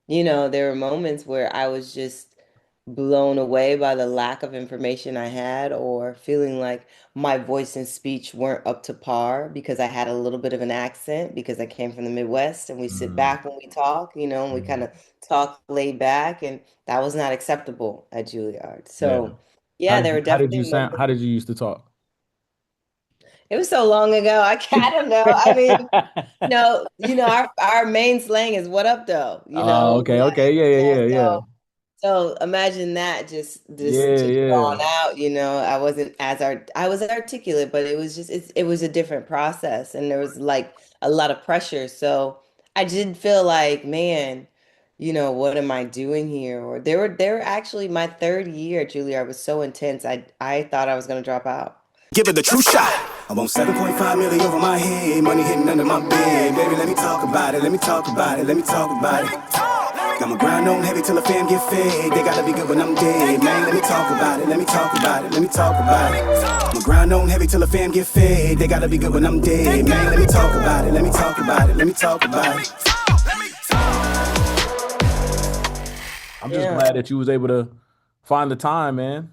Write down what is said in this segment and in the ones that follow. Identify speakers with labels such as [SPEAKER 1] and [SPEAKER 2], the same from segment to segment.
[SPEAKER 1] There were moments where I was just blown away by the lack of information I had, or feeling like my voice and speech weren't up to par because I had a little bit of an accent because I came from the Midwest and we sit
[SPEAKER 2] Mm,
[SPEAKER 1] back when we talk, and we kind
[SPEAKER 2] mm.
[SPEAKER 1] of talk laid back, and that was not acceptable at Juilliard.
[SPEAKER 2] Yeah.
[SPEAKER 1] So, yeah, there were
[SPEAKER 2] How did you
[SPEAKER 1] definitely
[SPEAKER 2] sound?
[SPEAKER 1] moments.
[SPEAKER 2] How did you used to talk?
[SPEAKER 1] It was so long ago. I don't know. I mean, our main slang is "what up, though?"
[SPEAKER 2] Oh, okay, okay, yeah, yeah, yeah, yeah,
[SPEAKER 1] So imagine that just
[SPEAKER 2] yeah,
[SPEAKER 1] just
[SPEAKER 2] yeah.
[SPEAKER 1] drawn out, I was articulate, but it was a different process, and there was like a lot of pressure. So I did feel like, man, what am I doing here? Or there were actually my third year at Juilliard was so intense. I thought I was gonna drop out.
[SPEAKER 3] Give it the true shot. I want 7.5 million over my head, money hitting under my bed. Baby, let me talk about it, let me talk about it, let me talk about it. Got my grind on heavy till the fam get fed. They gotta be good when I'm dead, man. Let me talk about it, let me talk about it, let me talk about it. My grind on heavy till the fam get fed. They gotta be good when I'm dead, man. Let me talk about it, let me talk about it, let me talk about it.
[SPEAKER 2] I'm just
[SPEAKER 1] Yeah.
[SPEAKER 2] glad that you was able to find the time, man.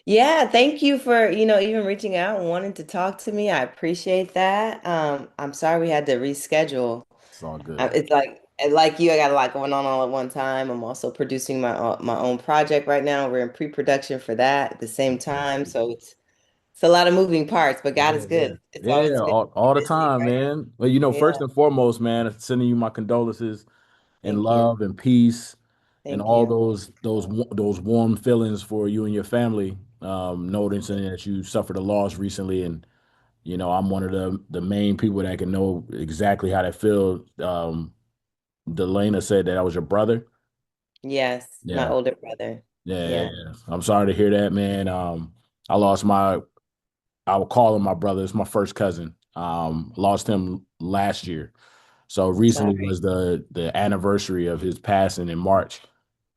[SPEAKER 1] Yeah, thank you for, even reaching out and wanting to talk to me. I appreciate that. I'm sorry we had to reschedule.
[SPEAKER 2] It's all good.
[SPEAKER 1] It's like you, I got a lot going on all at one time. I'm also producing my own project right now. We're in pre-production for that at the same time. So it's a lot of moving parts, but God
[SPEAKER 2] Yeah,
[SPEAKER 1] is
[SPEAKER 2] yeah.
[SPEAKER 1] good. It's
[SPEAKER 2] Yeah,
[SPEAKER 1] always good to be
[SPEAKER 2] all the
[SPEAKER 1] busy,
[SPEAKER 2] time,
[SPEAKER 1] right?
[SPEAKER 2] man. Well,
[SPEAKER 1] Yeah,
[SPEAKER 2] first and foremost, man, sending you my condolences and
[SPEAKER 1] thank you.
[SPEAKER 2] love and peace and
[SPEAKER 1] Thank
[SPEAKER 2] all
[SPEAKER 1] you.
[SPEAKER 2] those warm feelings for you and your family. Noticing that you suffered a loss recently, and I'm one of the main people that can know exactly how that feels. Delana said that I was your brother.
[SPEAKER 1] Yes, my
[SPEAKER 2] Yeah,
[SPEAKER 1] older brother.
[SPEAKER 2] yeah, yeah,
[SPEAKER 1] Yeah.
[SPEAKER 2] yeah. I'm sorry to hear that, man. I lost I would call him my brother. It's my first cousin. Lost him last year. So
[SPEAKER 1] I'm
[SPEAKER 2] recently
[SPEAKER 1] sorry.
[SPEAKER 2] was the anniversary of his passing in March.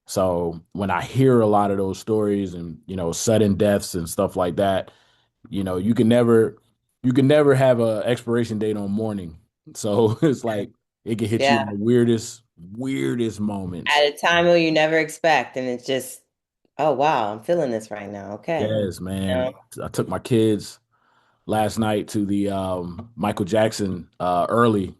[SPEAKER 2] So when I hear a lot of those stories and sudden deaths and stuff like that, you can never have a expiration date on mourning. So it's like it can hit you in
[SPEAKER 1] Yeah.
[SPEAKER 2] the weirdest moments.
[SPEAKER 1] At a time where you never expect, and it's just, oh wow, I'm feeling this right now. Okay.
[SPEAKER 2] Yes, man.
[SPEAKER 1] Yeah.
[SPEAKER 2] I took my kids last night to the Michael Jackson early.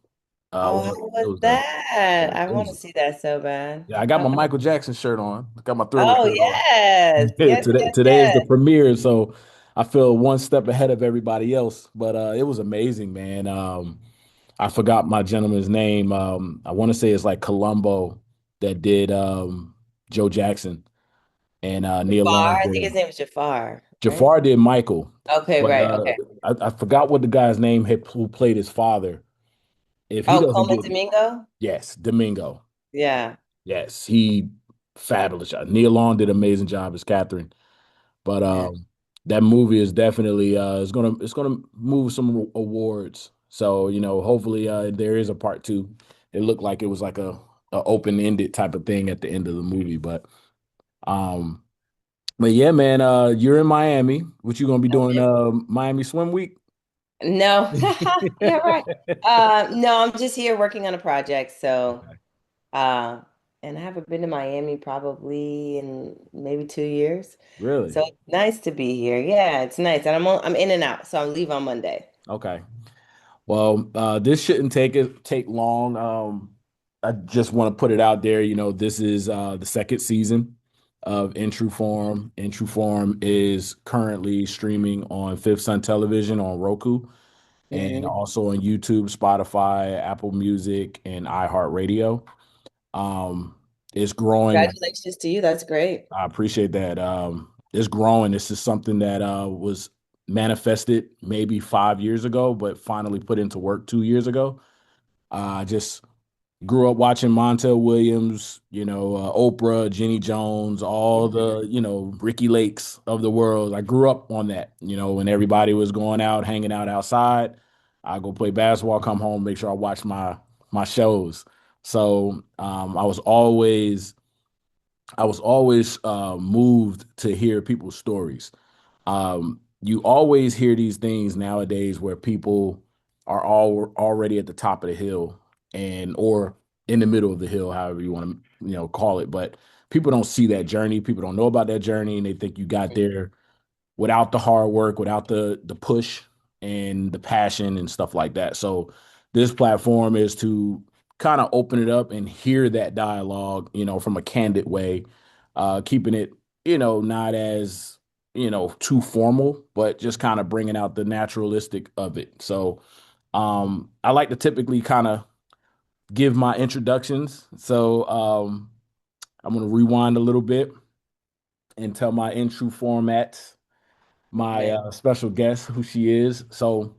[SPEAKER 1] Oh, how
[SPEAKER 2] It
[SPEAKER 1] was
[SPEAKER 2] was a
[SPEAKER 1] that? I
[SPEAKER 2] it
[SPEAKER 1] want to
[SPEAKER 2] was
[SPEAKER 1] see that so bad.
[SPEAKER 2] Yeah, I got my
[SPEAKER 1] Okay.
[SPEAKER 2] Michael Jackson shirt on. I got my Thriller
[SPEAKER 1] Oh
[SPEAKER 2] shirt on.
[SPEAKER 1] yes, yes, yes,
[SPEAKER 2] Today is the
[SPEAKER 1] yes.
[SPEAKER 2] premiere, so I feel one step ahead of everybody else. But it was amazing, man. I forgot my gentleman's name. I want to say it's like Columbo that did Joe Jackson, and Neil
[SPEAKER 1] Jafar.
[SPEAKER 2] Long
[SPEAKER 1] I think his
[SPEAKER 2] did
[SPEAKER 1] name was Jafar, right?
[SPEAKER 2] Jafar did Michael,
[SPEAKER 1] Okay,
[SPEAKER 2] but
[SPEAKER 1] right. Okay.
[SPEAKER 2] I forgot what the guy's name who played his father. If he
[SPEAKER 1] Oh,
[SPEAKER 2] doesn't
[SPEAKER 1] Coleman
[SPEAKER 2] get it,
[SPEAKER 1] Domingo.
[SPEAKER 2] yes, Domingo.
[SPEAKER 1] Yeah.
[SPEAKER 2] Yes, he fabulous job. Neil Long did an amazing job as Catherine. But
[SPEAKER 1] Yeah.
[SPEAKER 2] that movie is definitely it's gonna move some awards. So hopefully there is a part two. It looked like it was like a open ended type of thing at the end of the movie, um, but yeah, man, you're in Miami. What you gonna be doing? Miami Swim Week.
[SPEAKER 1] No. Yeah, right. No, I'm just here working on a project. So,
[SPEAKER 2] Okay.
[SPEAKER 1] uh, and I haven't been to Miami probably in maybe 2 years.
[SPEAKER 2] Really?
[SPEAKER 1] So it's nice to be here. Yeah, it's nice. And I'm in and out, so I leave on Monday.
[SPEAKER 2] Okay. Well, this shouldn't take long. I just want to put it out there. This is the second season of In True Form. In True Form is currently streaming on Fifth Sun Television on Roku and
[SPEAKER 1] Hmm.
[SPEAKER 2] also on YouTube, Spotify, Apple Music, and iHeartRadio. Um, it's growing.
[SPEAKER 1] Congratulations to you. That's great.
[SPEAKER 2] I appreciate that. It's growing. This is something that was manifested maybe 5 years ago, but finally put into work 2 years ago. I just grew up watching Montel Williams, Oprah, Jenny Jones, all
[SPEAKER 1] Mhm.
[SPEAKER 2] the, Ricky Lakes of the world. I grew up on that, when everybody was going out, hanging out outside. I go play basketball, come home, make sure I watch my shows. So I was always moved to hear people's stories. You always hear these things nowadays where people are all already at the top of the hill and or in the middle of the hill, however you want to, call it. But people don't see that journey. People don't know about that journey, and they think you got there without the hard work, without the push and the passion and stuff like that. So this platform is to kind of open it up and hear that dialogue, from a candid way, keeping it, not as, too formal, but just kind of bringing out the naturalistic of it. So I like to typically kind of give my introductions. So I'm going to rewind a little bit and tell my intro format, my
[SPEAKER 1] Okay.
[SPEAKER 2] special guest, who she is. So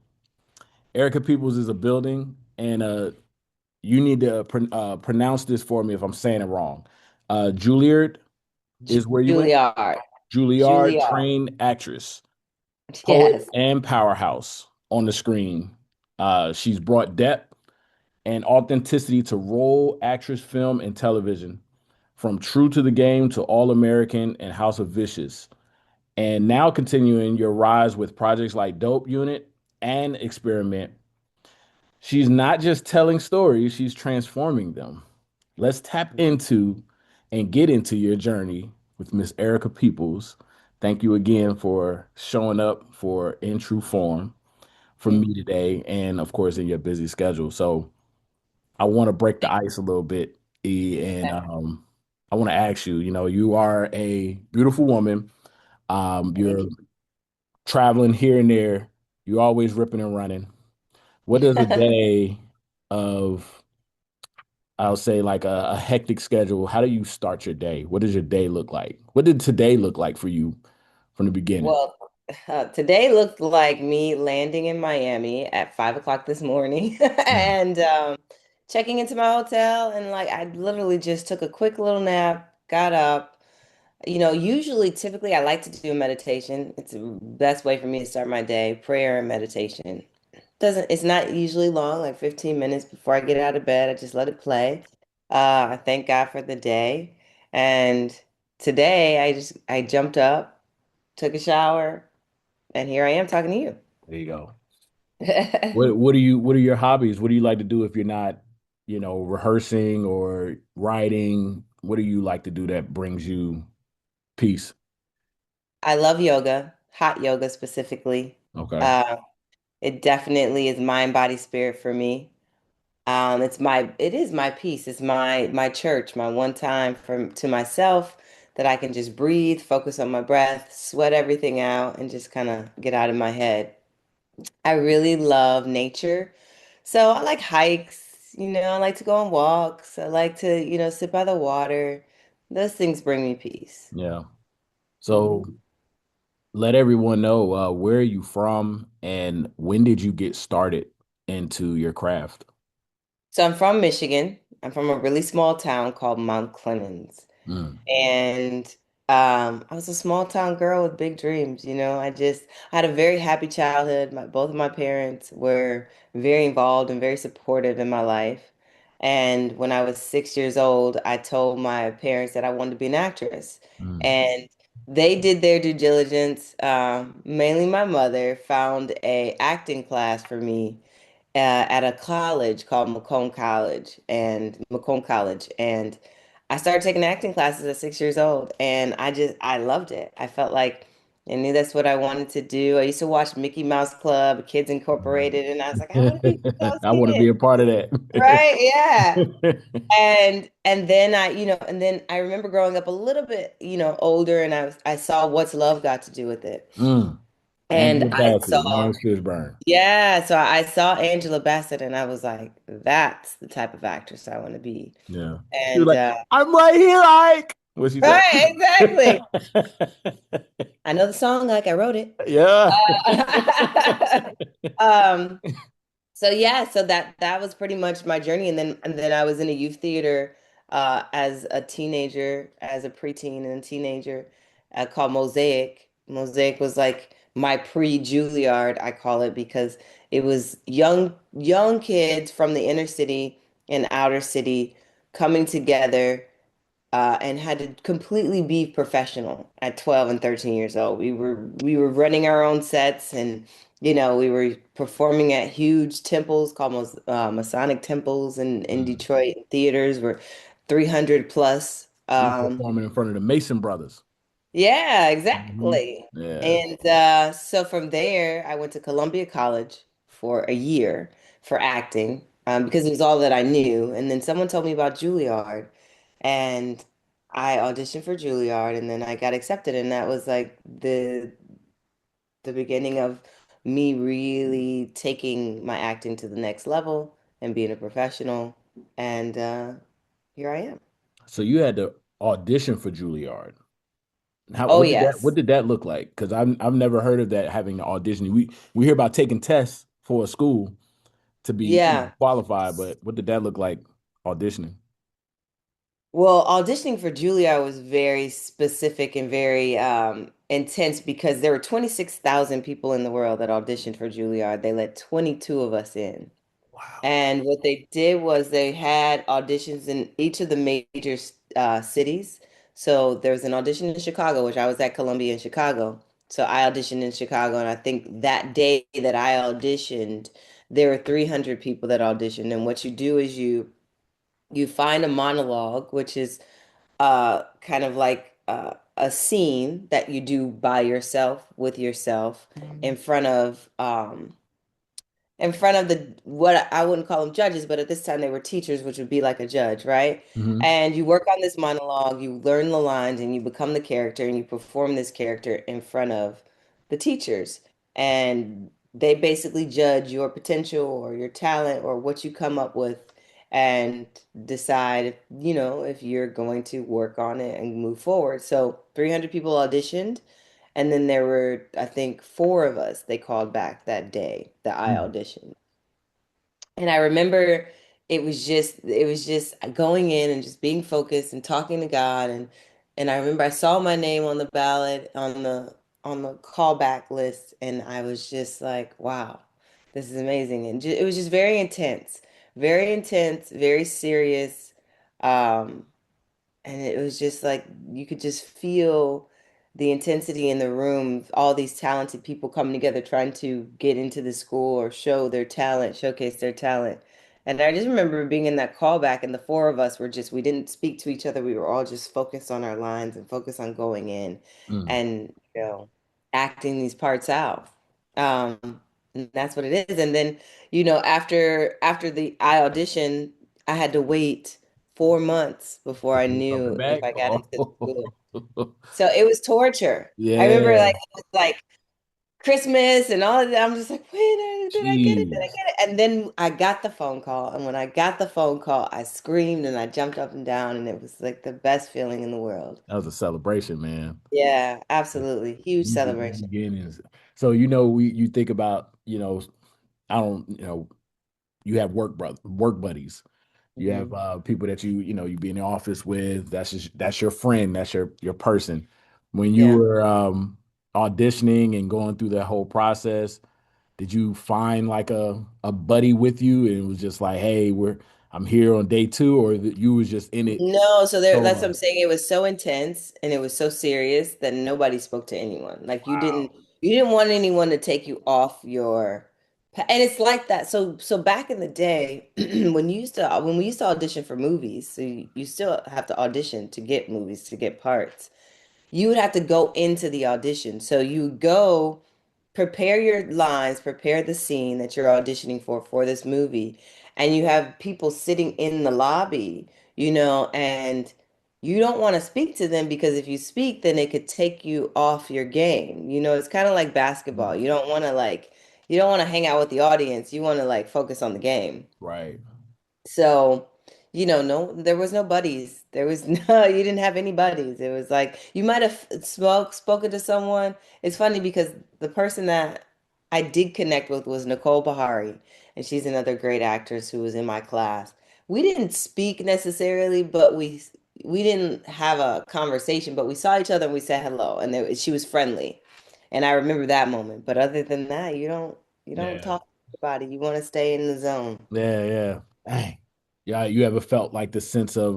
[SPEAKER 2] Erica Peeples is a building, and you need to pronounce this for me if I'm saying it wrong. Juilliard is where you went.
[SPEAKER 1] Juilliard.
[SPEAKER 2] Juilliard,
[SPEAKER 1] Juilliard.
[SPEAKER 2] trained actress, poet,
[SPEAKER 1] Yes.
[SPEAKER 2] and powerhouse on the screen. She's brought depth and authenticity to role, actress, film, and television, from True to the Game to All American and House of Vicious. And now continuing your rise with projects like Dope Unit and Experiment. She's not just telling stories, she's transforming them. Let's tap into and get into your journey with Miss Erica Peoples. Thank you again for showing up for In True Form for me today, and of course in your busy schedule. So I want to break the ice a little bit, E, and I want to ask you, you are a beautiful woman.
[SPEAKER 1] Thank
[SPEAKER 2] You're traveling here and there. You're always ripping and running. What does a
[SPEAKER 1] you.
[SPEAKER 2] day of, I'll say, like a hectic schedule, how do you start your day? What does your day look like? What did today look like for you from the beginning?
[SPEAKER 1] Well, today looked like me landing in Miami at 5 o'clock this morning
[SPEAKER 2] Mm,
[SPEAKER 1] and checking into my hotel. And like, I literally just took a quick little nap, got up. Usually, typically, I like to do a meditation. It's the best way for me to start my day, prayer and meditation. It's not usually long, like 15 minutes before I get out of bed. I just let it play. I thank God for the day. And today I jumped up, took a shower, and here I am talking to you.
[SPEAKER 2] there you go. What are your hobbies? What do you like to do if you're not, rehearsing or writing? What do you like to do that brings you peace?
[SPEAKER 1] I love yoga, hot yoga specifically.
[SPEAKER 2] Okay.
[SPEAKER 1] Uh, it definitely is mind, body, spirit for me. It is my peace. It's my church, my one time to myself that I can just breathe, focus on my breath, sweat everything out, and just kind of get out of my head. I really love nature. So I like hikes, I like to go on walks. I like to, sit by the water. Those things bring me peace.
[SPEAKER 2] Yeah. So
[SPEAKER 1] Mhm.
[SPEAKER 2] let everyone know, where are you from and when did you get started into your craft?
[SPEAKER 1] So I'm from Michigan. I'm from a really small town called Mount Clemens.
[SPEAKER 2] Mm,
[SPEAKER 1] And I was a small town girl with big dreams, I had a very happy childhood. Both of my parents were very involved and very supportive in my life. And when I was 6 years old, I told my parents that I wanted to be an actress.
[SPEAKER 2] mm,
[SPEAKER 1] And they did their due diligence. Mainly my mother found a acting class for me at a college called Macomb College, and I started taking acting classes at 6 years old, and I loved it. I felt like I knew that's what I wanted to do. I used to watch Mickey Mouse Club, Kids Incorporated, and I was like, I want to be those
[SPEAKER 2] I want to be
[SPEAKER 1] kids,
[SPEAKER 2] a part of that.
[SPEAKER 1] right? Yeah. And then and then I remember growing up a little bit, older, and I saw What's Love Got to Do with it,
[SPEAKER 2] Mm.
[SPEAKER 1] and
[SPEAKER 2] Angela
[SPEAKER 1] I
[SPEAKER 2] Bassett,
[SPEAKER 1] saw.
[SPEAKER 2] Lawrence Fishburne.
[SPEAKER 1] Yeah, so I saw Angela Bassett and I was like, that's the type of actress I want to be.
[SPEAKER 2] Yeah. She was
[SPEAKER 1] And
[SPEAKER 2] like, I'm right here, Ike. What she say?
[SPEAKER 1] right, exactly. I know the song like I wrote it.
[SPEAKER 2] Yeah.
[SPEAKER 1] Um, so yeah, so that was pretty much my journey, and then I was in a youth theater as a teenager, as a preteen and a teenager, called Mosaic. Mosaic was like my pre-Juilliard, I call it, because it was young kids from the inner city and outer city coming together and had to completely be professional at 12 and 13 years old. We were running our own sets and We were performing at huge temples called Masonic temples in
[SPEAKER 2] Mm.
[SPEAKER 1] Detroit. Theaters were 300 plus.
[SPEAKER 2] You performing in front of the Mason brothers.
[SPEAKER 1] Yeah,
[SPEAKER 2] Mhm.
[SPEAKER 1] exactly.
[SPEAKER 2] Yeah.
[SPEAKER 1] And so from there, I went to Columbia College for a year for acting because it was all that I knew. And then someone told me about Juilliard, and I auditioned for Juilliard, and then I got accepted, and that was like the beginning of me really taking my acting to the next level and being a professional. And here I am.
[SPEAKER 2] So you had to audition for Juilliard. How
[SPEAKER 1] Oh,
[SPEAKER 2] what
[SPEAKER 1] yes.
[SPEAKER 2] did that look like? Because I've never heard of that having to audition. We hear about taking tests for a school to be
[SPEAKER 1] Yeah.
[SPEAKER 2] qualified, but what did that look like auditioning?
[SPEAKER 1] Well, auditioning for Juilliard was very specific and very intense because there were 26,000 people in the world that auditioned for Juilliard. They let 22 of us in.
[SPEAKER 2] Wow.
[SPEAKER 1] And what they did was they had auditions in each of the major cities. So there was an audition in Chicago, which I was at Columbia in Chicago. So I auditioned in Chicago, and I think that day that I auditioned, there were 300 people that auditioned. And what you do is you find a monologue, which is kind of like a scene that you do by yourself with yourself in front of the what I wouldn't call them judges, but at this time they were teachers, which would be like a judge, right?
[SPEAKER 2] Hmm.
[SPEAKER 1] And you work on this monologue, you learn the lines, and you become the character, and you perform this character in front of the teachers. And they basically judge your potential or your talent or what you come up with and decide if you're going to work on it and move forward. So 300 people auditioned. And then there were, I think, four of us they called back that day that I auditioned. And I remember it was just going in and just being focused and talking to God and I remember I saw my name on the ballot on the callback list and I was just like, wow, this is amazing. And it was just very intense, very serious. Um, and it was just like you could just feel the intensity in the room, all these talented people coming together trying to get into the school or show their talent, showcase their talent. And I just remember being in that callback, and the four of us we didn't speak to each other. We were all just focused on our lines and focused on going in
[SPEAKER 2] Mm.
[SPEAKER 1] and, acting these parts out. And that's what it is. And then, after the I auditioned, I had to wait 4 months before I
[SPEAKER 2] Before coming
[SPEAKER 1] knew if
[SPEAKER 2] back?
[SPEAKER 1] I got into the
[SPEAKER 2] Oh.
[SPEAKER 1] school. So it was torture. I remember
[SPEAKER 2] Yeah.
[SPEAKER 1] like it was like Christmas and all of that. I'm just like, wait, did I get it? Did I
[SPEAKER 2] Jeez.
[SPEAKER 1] get it? And then I got the phone call. And when I got the phone call, I screamed and I jumped up and down, and it was like the best feeling in the world.
[SPEAKER 2] That was a celebration, man.
[SPEAKER 1] Yeah, absolutely. Huge
[SPEAKER 2] New
[SPEAKER 1] celebration.
[SPEAKER 2] beginnings. So you think about, I don't, you have work buddies. You have
[SPEAKER 1] Mhm.
[SPEAKER 2] people that you be in the office with. That's your friend. That's your person. When you
[SPEAKER 1] Yeah.
[SPEAKER 2] were auditioning and going through that whole process, did you find like a buddy with you and it was just like, hey, I'm here on day two, or that you was just in it
[SPEAKER 1] No, so that's what I'm
[SPEAKER 2] solo?
[SPEAKER 1] saying. It was so intense and it was so serious that nobody spoke to anyone. Like you
[SPEAKER 2] Wow.
[SPEAKER 1] didn't want anyone to take you off your and it's like that. So back in the day, when we used to audition for movies, so you still have to audition to get movies, to get parts. You would have to go into the audition. So you go prepare your lines, prepare the scene that you're auditioning for this movie, and you have people sitting in the lobby, and you don't want to speak to them because if you speak, then it could take you off your game. It's kind of like basketball. You don't want to hang out with the audience. You want to like focus on the game.
[SPEAKER 2] Right.
[SPEAKER 1] So, no, there was no buddies. There was no, you didn't have any buddies. It was like you might have spoken to someone. It's funny because the person that I did connect with was Nicole Bahari, and she's another great actress who was in my class. We didn't speak necessarily, but we didn't have a conversation, but we saw each other and we said hello, and she was friendly. And I remember that moment. But other than that, you don't
[SPEAKER 2] Yeah.
[SPEAKER 1] talk to anybody. You want to stay in the zone.
[SPEAKER 2] Yeah, yeah. Dang. Yeah, you ever felt like the sense of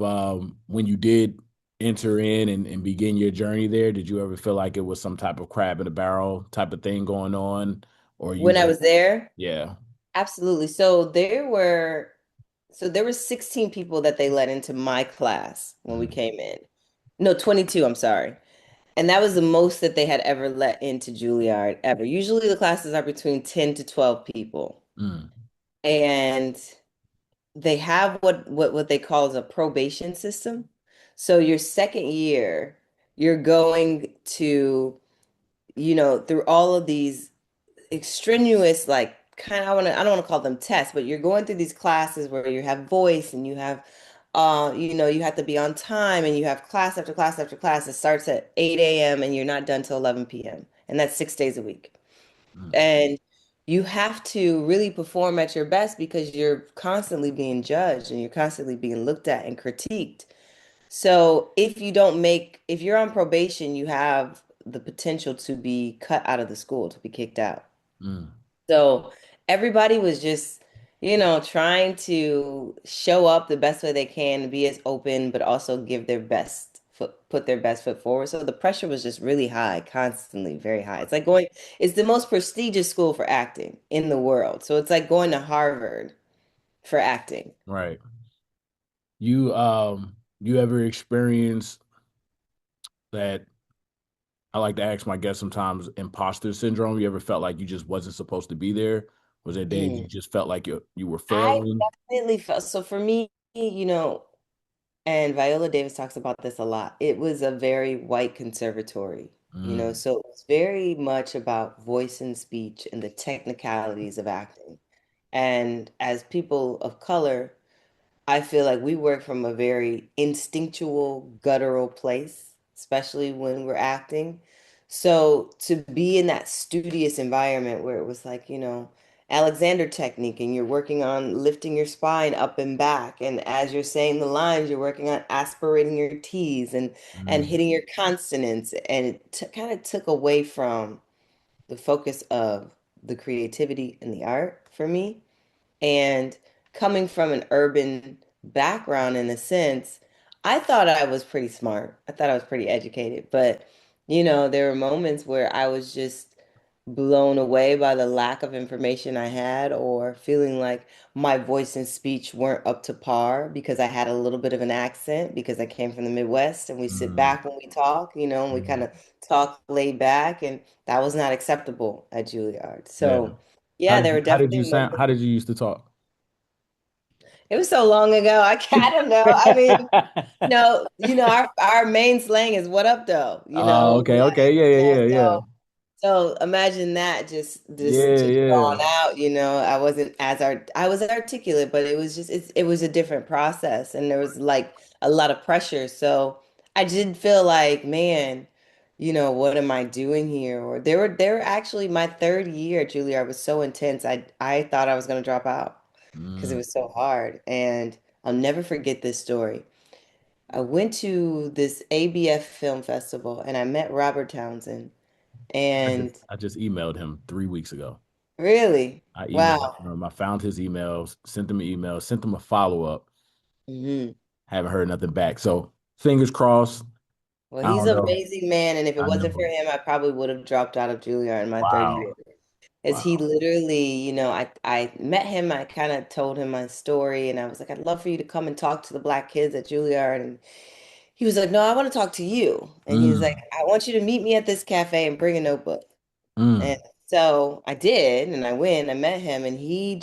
[SPEAKER 2] when you did enter in and begin your journey there, did you ever feel like it was some type of crab in a barrel type of thing going on? or you
[SPEAKER 1] When I
[SPEAKER 2] just
[SPEAKER 1] was there,
[SPEAKER 2] yeah.
[SPEAKER 1] absolutely. So there were 16 people that they let into my class when we
[SPEAKER 2] Mm,
[SPEAKER 1] came in. No, 22, I'm sorry. And that was the most that they had ever let into Juilliard ever. Usually the classes are between 10 to 12 people.
[SPEAKER 2] mm,
[SPEAKER 1] And they have what they call as a probation system. So your second year, you're going to, through all of these extraneous, like, kind of, I don't want to call them tests, but you're going through these classes where you have voice and you have you have to be on time, and you have class after class after class. It starts at 8 a.m. and you're not done till 11 p.m. And that's 6 days a week.
[SPEAKER 2] mm,
[SPEAKER 1] And you have to really perform at your best because you're constantly being judged and you're constantly being looked at and critiqued. So if you're on probation, you have the potential to be cut out of the school, to be kicked out.
[SPEAKER 2] mm,
[SPEAKER 1] So everybody was just, trying to show up the best way they can, be as open, but also give their best foot, put their best foot forward. So the pressure was just really high, constantly very high. It's the most prestigious school for acting in the world. So it's like going to Harvard for acting.
[SPEAKER 2] right. You ever experience that? I like to ask my guests sometimes imposter syndrome. You ever felt like you just wasn't supposed to be there? Was there days
[SPEAKER 1] Mm.
[SPEAKER 2] you just felt like you were
[SPEAKER 1] I
[SPEAKER 2] failing?
[SPEAKER 1] definitely felt so for me, and Viola Davis talks about this a lot. It was a very white conservatory,
[SPEAKER 2] Mm,
[SPEAKER 1] so it was very much about voice and speech and the technicalities of acting. And as people of color, I feel like we work from a very instinctual, guttural place, especially when we're acting. So to be in that studious environment where it was like, Alexander technique, and you're working on lifting your spine up and back. And as you're saying the lines, you're working on aspirating your T's and
[SPEAKER 2] mm,
[SPEAKER 1] hitting your consonants. And it kind of took away from the focus of the creativity and the art for me. And coming from an urban background, in a sense, I thought I was pretty smart. I thought I was pretty educated. But, there were moments where I was just blown away by the lack of information I had, or feeling like my voice and speech weren't up to par because I had a little bit of an accent because I came from the Midwest and we sit
[SPEAKER 2] mm,
[SPEAKER 1] back when we talk, and we kind
[SPEAKER 2] mm.
[SPEAKER 1] of talk laid back, and that was not acceptable at Juilliard.
[SPEAKER 2] Yeah.
[SPEAKER 1] So, yeah, there were
[SPEAKER 2] How did
[SPEAKER 1] definitely
[SPEAKER 2] you sound? How
[SPEAKER 1] moments.
[SPEAKER 2] did you used to talk?
[SPEAKER 1] It was so long ago. I don't know. I mean, no, our main slang is "what up, though?"
[SPEAKER 2] Oh, okay, okay, yeah,
[SPEAKER 1] Yeah.
[SPEAKER 2] yeah, yeah, yeah,
[SPEAKER 1] So imagine that
[SPEAKER 2] yeah,
[SPEAKER 1] just
[SPEAKER 2] yeah.
[SPEAKER 1] drawn out. I was articulate, but it was a different process, and there was like a lot of pressure. So I did feel like, man, what am I doing here? Or there were actually, my third year at Juilliard was so intense. I thought I was going to drop out because it
[SPEAKER 2] Mm.
[SPEAKER 1] was so hard. And I'll never forget this story. I went to this ABF film festival and I met Robert Townsend. And
[SPEAKER 2] I just emailed him 3 weeks ago.
[SPEAKER 1] really,
[SPEAKER 2] I emailed
[SPEAKER 1] wow.
[SPEAKER 2] him. I found his emails, sent him an email, sent him a follow up.
[SPEAKER 1] Hmm.
[SPEAKER 2] Haven't heard nothing back. So fingers crossed.
[SPEAKER 1] Well,
[SPEAKER 2] I
[SPEAKER 1] he's
[SPEAKER 2] don't
[SPEAKER 1] an
[SPEAKER 2] know.
[SPEAKER 1] amazing man. And if it
[SPEAKER 2] I
[SPEAKER 1] wasn't for
[SPEAKER 2] know.
[SPEAKER 1] him, I probably would have dropped out of Juilliard in my third year.
[SPEAKER 2] Wow.
[SPEAKER 1] As he
[SPEAKER 2] Wow.
[SPEAKER 1] literally, I met him, I kind of told him my story, and I was like, I'd love for you to come and talk to the black kids at Juilliard. And he was like, no, I want to talk to you. And he was like,
[SPEAKER 2] Mm,
[SPEAKER 1] I want you to meet me at this cafe and bring a notebook. And
[SPEAKER 2] mm,
[SPEAKER 1] so I did, and I went, I met him, and he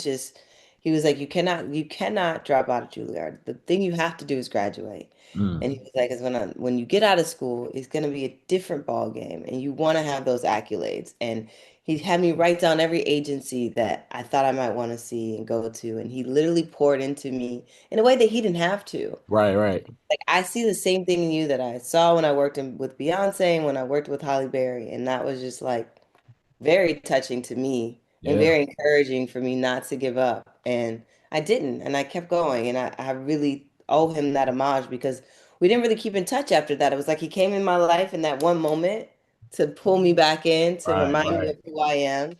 [SPEAKER 1] was like, you cannot drop out of Juilliard. The thing you have to do is graduate. And he
[SPEAKER 2] mm.
[SPEAKER 1] was like, "Is when you get out of school, it's gonna be a different ball game, and you want to have those accolades." And he had me write down every agency that I thought I might want to see and go to, and he literally poured into me in a way that he didn't have to.
[SPEAKER 2] Right, right.
[SPEAKER 1] Like, I see the same thing in you that I saw when I worked with Beyonce and when I worked with Holly Berry, and that was just like very touching to me and
[SPEAKER 2] Yeah.
[SPEAKER 1] very encouraging for me not to give up. And I didn't, and I kept going. And I really owe him that homage because we didn't really keep in touch after that. It was like he came in my life in that one moment to pull me back in, to
[SPEAKER 2] Right,
[SPEAKER 1] remind me
[SPEAKER 2] right.
[SPEAKER 1] of who I am.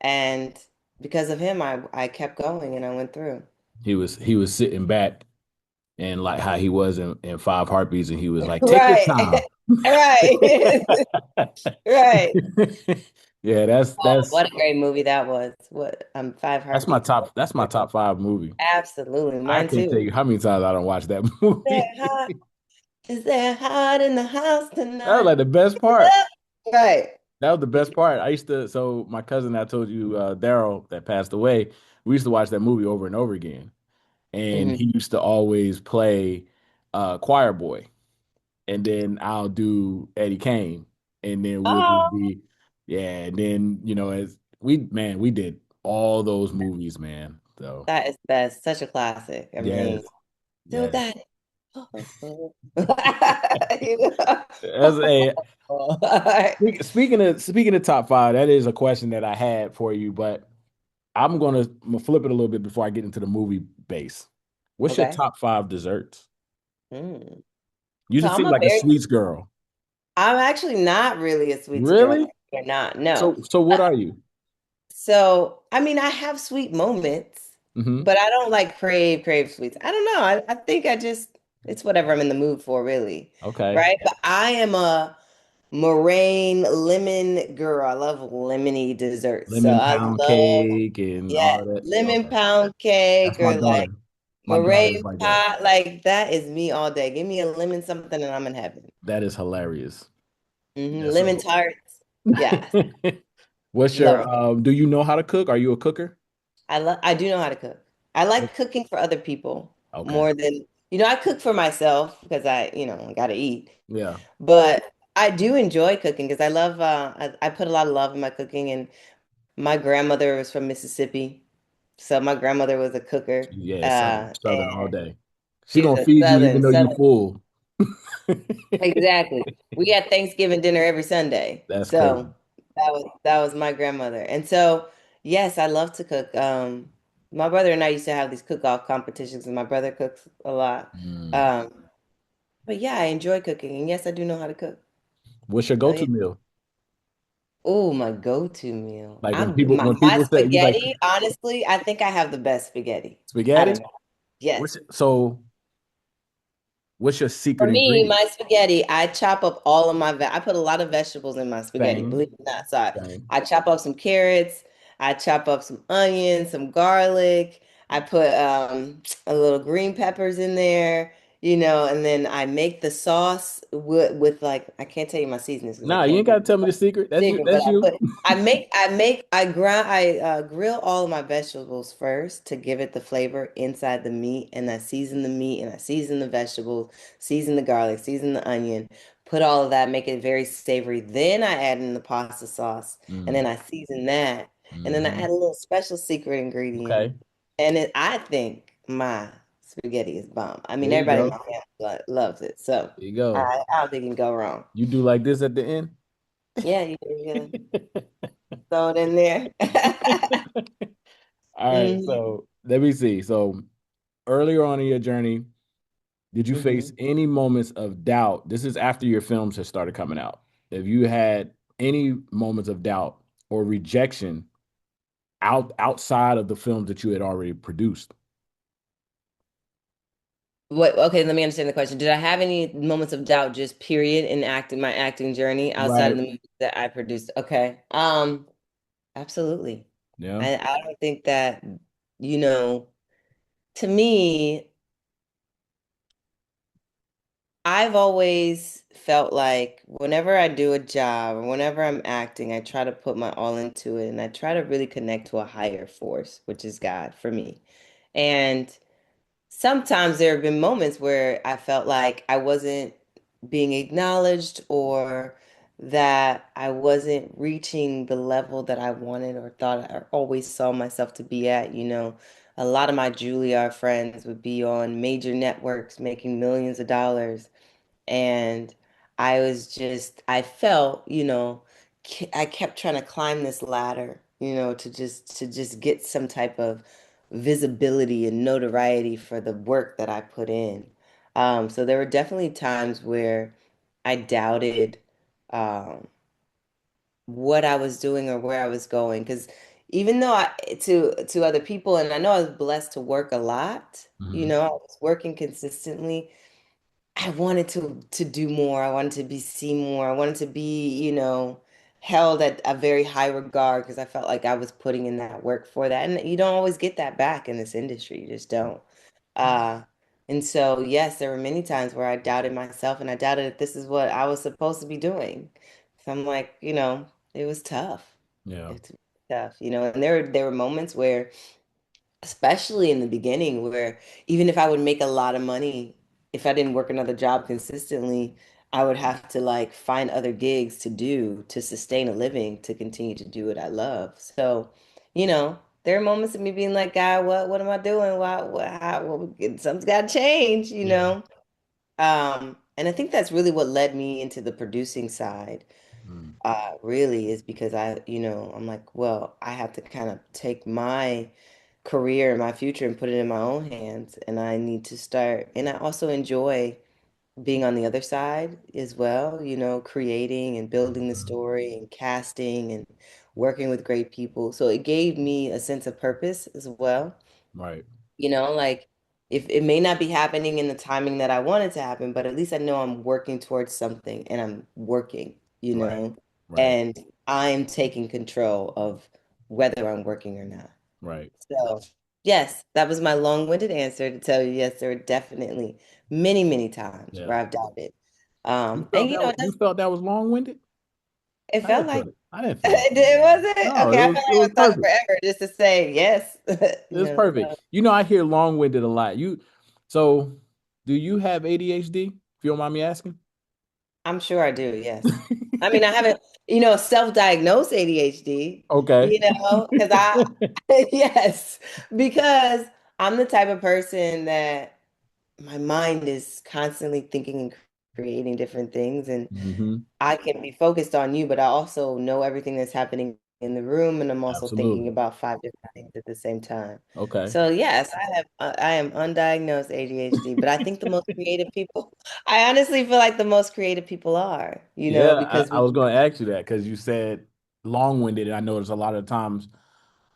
[SPEAKER 1] And because of him, I kept going and I went through.
[SPEAKER 2] He was sitting back and like how he was in Five Heartbeats, and he was like, "Take your
[SPEAKER 1] Right.
[SPEAKER 2] time."
[SPEAKER 1] Right. Right.
[SPEAKER 2] Yeah,
[SPEAKER 1] What a great movie that was. What, Five Heartbeats.
[SPEAKER 2] that's my top five movie.
[SPEAKER 1] Absolutely,
[SPEAKER 2] I
[SPEAKER 1] mine
[SPEAKER 2] can't tell
[SPEAKER 1] too.
[SPEAKER 2] you how many times I don't watch that
[SPEAKER 1] There
[SPEAKER 2] movie.
[SPEAKER 1] hot, is there hot in the house
[SPEAKER 2] That was
[SPEAKER 1] tonight?
[SPEAKER 2] like the best part.
[SPEAKER 1] Right.
[SPEAKER 2] That was the best part. I used to, so my cousin I told you, Daryl, that passed away, we used to watch that movie over and over again. And
[SPEAKER 1] Hmm.
[SPEAKER 2] he used to always play choir boy. And then I'll do Eddie Kane. And then we'll just
[SPEAKER 1] Oh,
[SPEAKER 2] be, yeah. And then, as we did all those movies, man. So
[SPEAKER 1] that is best. Such a classic. I
[SPEAKER 2] yes,
[SPEAKER 1] mean, still
[SPEAKER 2] yes.
[SPEAKER 1] got it. You
[SPEAKER 2] As a
[SPEAKER 1] know?
[SPEAKER 2] speaking of top five, that is a question that I had for you, but I'm gonna flip it a little bit before I get into the movie base. What's your
[SPEAKER 1] Okay.
[SPEAKER 2] top five desserts?
[SPEAKER 1] Mm.
[SPEAKER 2] You
[SPEAKER 1] So
[SPEAKER 2] just seem like a sweets girl.
[SPEAKER 1] I'm actually not really a sweets girl.
[SPEAKER 2] Really?
[SPEAKER 1] You're not, no.
[SPEAKER 2] So what are you?
[SPEAKER 1] So, I mean, I have sweet moments,
[SPEAKER 2] Hmm.
[SPEAKER 1] but I don't like crave sweets. I don't know. I think it's whatever I'm in the mood for, really.
[SPEAKER 2] Okay.
[SPEAKER 1] Right? But I am a meringue lemon girl. I love lemony desserts. So
[SPEAKER 2] Lemon
[SPEAKER 1] I
[SPEAKER 2] pound
[SPEAKER 1] love,
[SPEAKER 2] cake and all
[SPEAKER 1] yeah,
[SPEAKER 2] of that.
[SPEAKER 1] lemon
[SPEAKER 2] Okay.
[SPEAKER 1] pound
[SPEAKER 2] That's
[SPEAKER 1] cake
[SPEAKER 2] my
[SPEAKER 1] or like
[SPEAKER 2] daughter. My daughter is
[SPEAKER 1] meringue
[SPEAKER 2] like that.
[SPEAKER 1] pie. Like that is me all day. Give me a lemon something and I'm in heaven.
[SPEAKER 2] That is hilarious. Yeah,
[SPEAKER 1] Lemon
[SPEAKER 2] so
[SPEAKER 1] tarts. Yes.
[SPEAKER 2] what's
[SPEAKER 1] Love
[SPEAKER 2] your
[SPEAKER 1] them.
[SPEAKER 2] do you know how to cook? Are you a cooker?
[SPEAKER 1] I do know how to cook. I like cooking for other people
[SPEAKER 2] Okay.
[SPEAKER 1] more than, I cook for myself because I gotta eat.
[SPEAKER 2] Yeah.
[SPEAKER 1] But I do enjoy cooking because I love I put a lot of love in my cooking, and my grandmother was from Mississippi. So my grandmother was a cooker.
[SPEAKER 2] Yeah, Southern all
[SPEAKER 1] And
[SPEAKER 2] day. She
[SPEAKER 1] she's
[SPEAKER 2] gonna
[SPEAKER 1] a
[SPEAKER 2] feed you even
[SPEAKER 1] southern,
[SPEAKER 2] though you
[SPEAKER 1] southern.
[SPEAKER 2] full.
[SPEAKER 1] Exactly. We had Thanksgiving dinner every Sunday.
[SPEAKER 2] That's
[SPEAKER 1] So
[SPEAKER 2] crazy.
[SPEAKER 1] that was my grandmother. And so yes, I love to cook. My brother and I used to have these cook-off competitions, and my brother cooks a lot.
[SPEAKER 2] Mm.
[SPEAKER 1] Um, but yeah, I enjoy cooking. And yes, I do know how to cook.
[SPEAKER 2] What's your
[SPEAKER 1] So yeah.
[SPEAKER 2] go-to meal?
[SPEAKER 1] Oh, my go-to meal.
[SPEAKER 2] Like when
[SPEAKER 1] I'm
[SPEAKER 2] people
[SPEAKER 1] my,
[SPEAKER 2] when
[SPEAKER 1] my
[SPEAKER 2] people say you like
[SPEAKER 1] spaghetti, honestly, I think I have the best spaghetti out of
[SPEAKER 2] spaghetti?
[SPEAKER 1] them. Yes.
[SPEAKER 2] What's your
[SPEAKER 1] For
[SPEAKER 2] secret
[SPEAKER 1] me,
[SPEAKER 2] ingredient?
[SPEAKER 1] my spaghetti, I chop up all of I put a lot of vegetables in my spaghetti,
[SPEAKER 2] Same.
[SPEAKER 1] believe it or not. So I,
[SPEAKER 2] Same.
[SPEAKER 1] I chop up some carrots, I chop up some onions, some garlic, I put a little green peppers in there, and then I make the sauce with like, I can't tell you my seasonings because I
[SPEAKER 2] Nah, you
[SPEAKER 1] can't
[SPEAKER 2] ain't
[SPEAKER 1] give
[SPEAKER 2] gotta tell me the secret. That's you.
[SPEAKER 1] secret, but
[SPEAKER 2] That's you.
[SPEAKER 1] I grill all of my vegetables first to give it the flavor inside the meat, and I season the meat and I season the vegetables, season the garlic, season the onion, put all of that, make it very savory. Then I add in the pasta sauce, and
[SPEAKER 2] Mm,
[SPEAKER 1] then I season that, and then I
[SPEAKER 2] hmm.
[SPEAKER 1] add a little special secret ingredient,
[SPEAKER 2] Okay.
[SPEAKER 1] and I think my spaghetti is bomb. I mean,
[SPEAKER 2] There you
[SPEAKER 1] everybody in my
[SPEAKER 2] go.
[SPEAKER 1] family loves it, so
[SPEAKER 2] There you go.
[SPEAKER 1] I don't think you can go wrong.
[SPEAKER 2] You do like this at the end.
[SPEAKER 1] Yeah, you can throw it in there.
[SPEAKER 2] All right.
[SPEAKER 1] Hmm.
[SPEAKER 2] So let me see. So earlier on in your journey, did you face
[SPEAKER 1] Hmm.
[SPEAKER 2] any moments of doubt? This is after your films have started coming out. Have you had any moments of doubt or rejection outside of the films that you had already produced?
[SPEAKER 1] What? Okay, let me understand the question. Did I have any moments of doubt, just period, in my acting journey outside of
[SPEAKER 2] Right.
[SPEAKER 1] the movies that I produced? Okay. Absolutely.
[SPEAKER 2] Yeah.
[SPEAKER 1] I don't think that, you know, to me, I've always felt like whenever I do a job or whenever I'm acting, I try to put my all into it, and I try to really connect to a higher force, which is God for me. And sometimes there have been moments where I felt like I wasn't being acknowledged, or that I wasn't reaching the level that I wanted or thought I always saw myself to be at. A lot of my Juilliard friends would be on major networks making millions of dollars, and I felt, I kept trying to climb this ladder, to just get some type of visibility and notoriety for the work that I put in. So there were definitely times where I doubted what I was doing or where I was going. Because even though to other people, and I know I was blessed to work a lot,
[SPEAKER 2] Mhm.
[SPEAKER 1] I was working consistently. I wanted to do more. I wanted to be see more. I wanted to be, held at a very high regard because I felt like I was putting in that work for that. And you don't always get that back in this industry. You just don't. Uh, and so, yes, there were many times where I doubted myself and I doubted if this is what I was supposed to be doing. So I'm like, it was tough.
[SPEAKER 2] Yeah.
[SPEAKER 1] It's tough, and there were moments where especially in the beginning where even if I would make a lot of money, if I didn't work another job consistently, I would have to like find other gigs to do to sustain a living to continue to do what I love. So, there are moments of me being like, God, what am I doing? Something's got to change,
[SPEAKER 2] Yeah.
[SPEAKER 1] And I think that's really what led me into the producing side,
[SPEAKER 2] Mm.
[SPEAKER 1] really is because I'm like, well, I have to kind of take my career and my future and put it in my own hands. And I need to start, and I also enjoy being on the other side as well, creating and building the
[SPEAKER 2] Mhm.
[SPEAKER 1] story and casting and working with great people. So it gave me a sense of purpose as well.
[SPEAKER 2] Right.
[SPEAKER 1] Like if it may not be happening in the timing that I want it to happen, but at least I know I'm working towards something and I'm working,
[SPEAKER 2] Right. Right.
[SPEAKER 1] and I'm taking control of whether I'm working or not.
[SPEAKER 2] Right.
[SPEAKER 1] So, yes, that was my long-winded answer to tell you, yes, there are definitely many, many times
[SPEAKER 2] Yeah.
[SPEAKER 1] where I've doubted. And
[SPEAKER 2] You felt that was long-winded?
[SPEAKER 1] it
[SPEAKER 2] I
[SPEAKER 1] felt
[SPEAKER 2] didn't feel
[SPEAKER 1] like
[SPEAKER 2] it. I didn't feel it was
[SPEAKER 1] it
[SPEAKER 2] long-winded.
[SPEAKER 1] wasn't
[SPEAKER 2] No,
[SPEAKER 1] okay. I felt like
[SPEAKER 2] it
[SPEAKER 1] I
[SPEAKER 2] was
[SPEAKER 1] was talking
[SPEAKER 2] perfect.
[SPEAKER 1] forever just to say yes.
[SPEAKER 2] It was perfect.
[SPEAKER 1] So
[SPEAKER 2] You know, I hear long-winded a lot. So do you have ADHD? If you don't mind me asking?
[SPEAKER 1] I'm sure I do, yes. I mean, I haven't, self-diagnosed ADHD,
[SPEAKER 2] Okay.
[SPEAKER 1] because yes, because I'm the type of person that my mind is constantly thinking and creating different things, and
[SPEAKER 2] Hmm.
[SPEAKER 1] I can be focused on you, but I also know everything that's happening in the room, and I'm also thinking
[SPEAKER 2] Absolutely.
[SPEAKER 1] about five different things at the same time.
[SPEAKER 2] Okay.
[SPEAKER 1] So yes, I am undiagnosed ADHD, but I think the most creative people, I honestly feel like the most creative people are,
[SPEAKER 2] Yeah,
[SPEAKER 1] because
[SPEAKER 2] I was going to ask you that because you said long-winded, and I notice a lot of times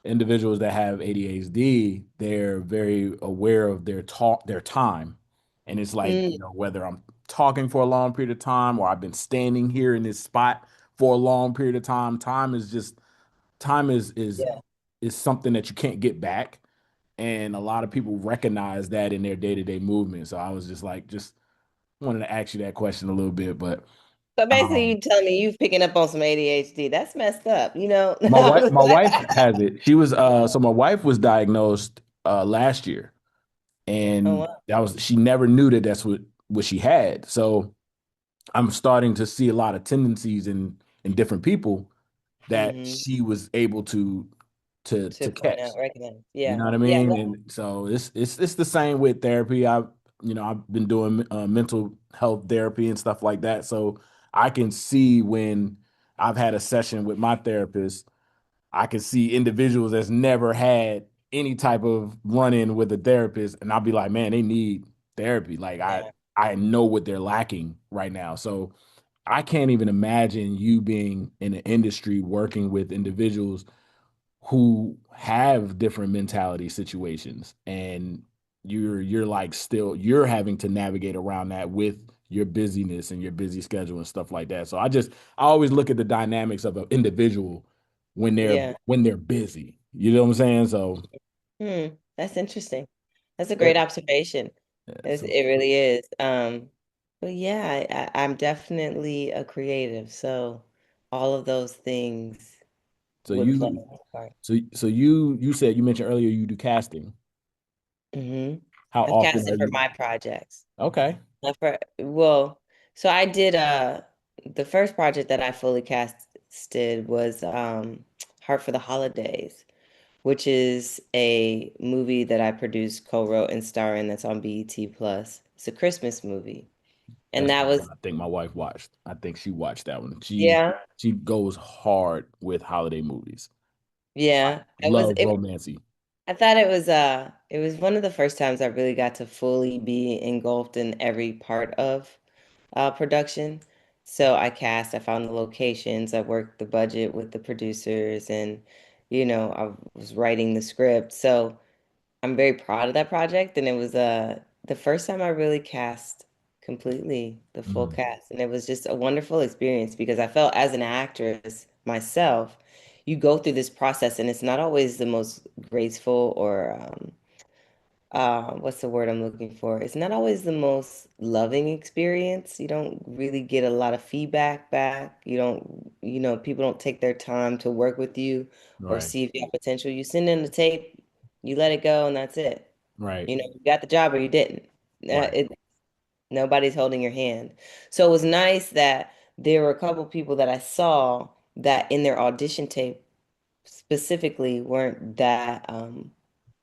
[SPEAKER 2] individuals that have ADHD, they're very aware of their time. And it's like,
[SPEAKER 1] Mm,
[SPEAKER 2] whether I'm talking for a long period of time or I've been standing here in this spot for a long period of time, time
[SPEAKER 1] yeah.
[SPEAKER 2] is something that you can't get back. And a lot of people recognize that in their day-to-day movement. So I was just wanted to ask you that question a little bit, but
[SPEAKER 1] So basically,
[SPEAKER 2] um
[SPEAKER 1] you telling me you picking up on some ADHD? That's messed up,
[SPEAKER 2] my wife has it. So my wife was diagnosed last year,
[SPEAKER 1] Oh
[SPEAKER 2] and
[SPEAKER 1] wow.
[SPEAKER 2] that was she never knew that that's what she had. So I'm starting to see a lot of tendencies in different people that
[SPEAKER 1] Hmm.
[SPEAKER 2] she was able
[SPEAKER 1] To
[SPEAKER 2] to
[SPEAKER 1] point
[SPEAKER 2] catch.
[SPEAKER 1] out, recognize.
[SPEAKER 2] You
[SPEAKER 1] Yeah.
[SPEAKER 2] know what I
[SPEAKER 1] Yeah.
[SPEAKER 2] mean?
[SPEAKER 1] Well,
[SPEAKER 2] And so it's the same with therapy. I've been doing mental health therapy and stuff like that. So I can see when I've had a session with my therapist, I can see individuals that's never had any type of run-in with a therapist, and I'll be like, man, they need therapy. Like
[SPEAKER 1] yeah.
[SPEAKER 2] I know what they're lacking right now. So I can't even imagine you being in an industry working with individuals who have different mentality situations, and you're like still you're having to navigate around that with your busyness and your busy schedule and stuff like that. So I always look at the dynamics of an individual
[SPEAKER 1] Yeah.
[SPEAKER 2] when they're busy. You know what I'm saying? So
[SPEAKER 1] That's interesting. That's a
[SPEAKER 2] yeah,
[SPEAKER 1] great observation.
[SPEAKER 2] yeah.
[SPEAKER 1] It really is. But yeah, I'm definitely a creative, so all of those things
[SPEAKER 2] So
[SPEAKER 1] would play
[SPEAKER 2] you
[SPEAKER 1] a part.
[SPEAKER 2] you said you mentioned earlier you do casting.
[SPEAKER 1] Hmm.
[SPEAKER 2] How
[SPEAKER 1] I've
[SPEAKER 2] often
[SPEAKER 1] casted
[SPEAKER 2] are
[SPEAKER 1] for
[SPEAKER 2] you?
[SPEAKER 1] my projects.
[SPEAKER 2] Okay.
[SPEAKER 1] Well, so I did the first project that I fully casted was Heart for the Holidays, which is a movie that I produced, co-wrote, and star in that's on BET Plus. It's a Christmas movie. And
[SPEAKER 2] That's the
[SPEAKER 1] that was,
[SPEAKER 2] one I think my wife watched. I think she watched that one.
[SPEAKER 1] yeah,
[SPEAKER 2] She goes hard with holiday movies.
[SPEAKER 1] yeah.
[SPEAKER 2] Love romancy.
[SPEAKER 1] I thought it was one of the first times I really got to fully be engulfed in every part of production. So I found the locations, I worked the budget with the producers, and I was writing the script. So I'm very proud of that project, and it was the first time I really cast completely, the full
[SPEAKER 2] Mm,
[SPEAKER 1] cast. And it was just a wonderful experience because I felt as an actress myself, you go through this process and it's not always the most graceful or what's the word I'm looking for? It's not always the most loving experience. You don't really get a lot of feedback back. You don't, people don't take their time to work with you or
[SPEAKER 2] right,
[SPEAKER 1] see if you have potential. You send in the tape, you let it go, and that's it.
[SPEAKER 2] right,
[SPEAKER 1] You got the job or you didn't.
[SPEAKER 2] right,
[SPEAKER 1] Nobody's holding your hand. So it was nice that there were a couple people that I saw that in their audition tape specifically weren't that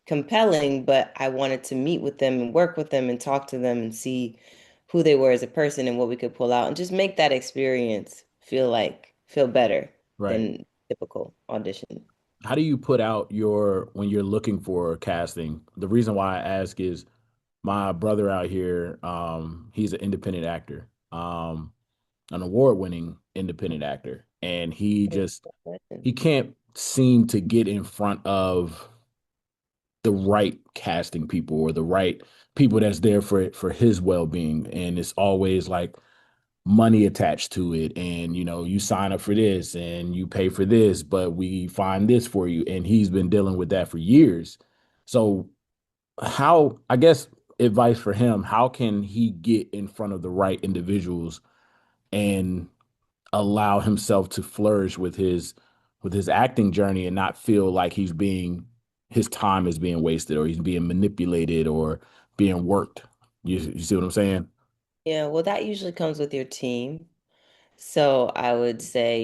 [SPEAKER 1] compelling, but I wanted to meet with them and work with them and talk to them and see who they were as a person and what we could pull out and just make that experience feel better
[SPEAKER 2] right.
[SPEAKER 1] than typical audition.
[SPEAKER 2] How do you put out your when you're looking for casting? The reason why I ask is my brother out here, he's an independent actor, an award-winning independent actor, and he can't seem to get in front of the right casting people or the right people that's there for his well-being. And it's always like money attached to it. And you sign up for this and you pay for this, but we find this for you. And he's been dealing with that for years. So how, I guess, advice for him, how can he get in front of the right individuals and allow himself to flourish with his acting journey and not feel like his time is being wasted or he's being manipulated or being worked. You see what I'm saying?
[SPEAKER 1] Yeah, well, that usually comes with your team. So I would say,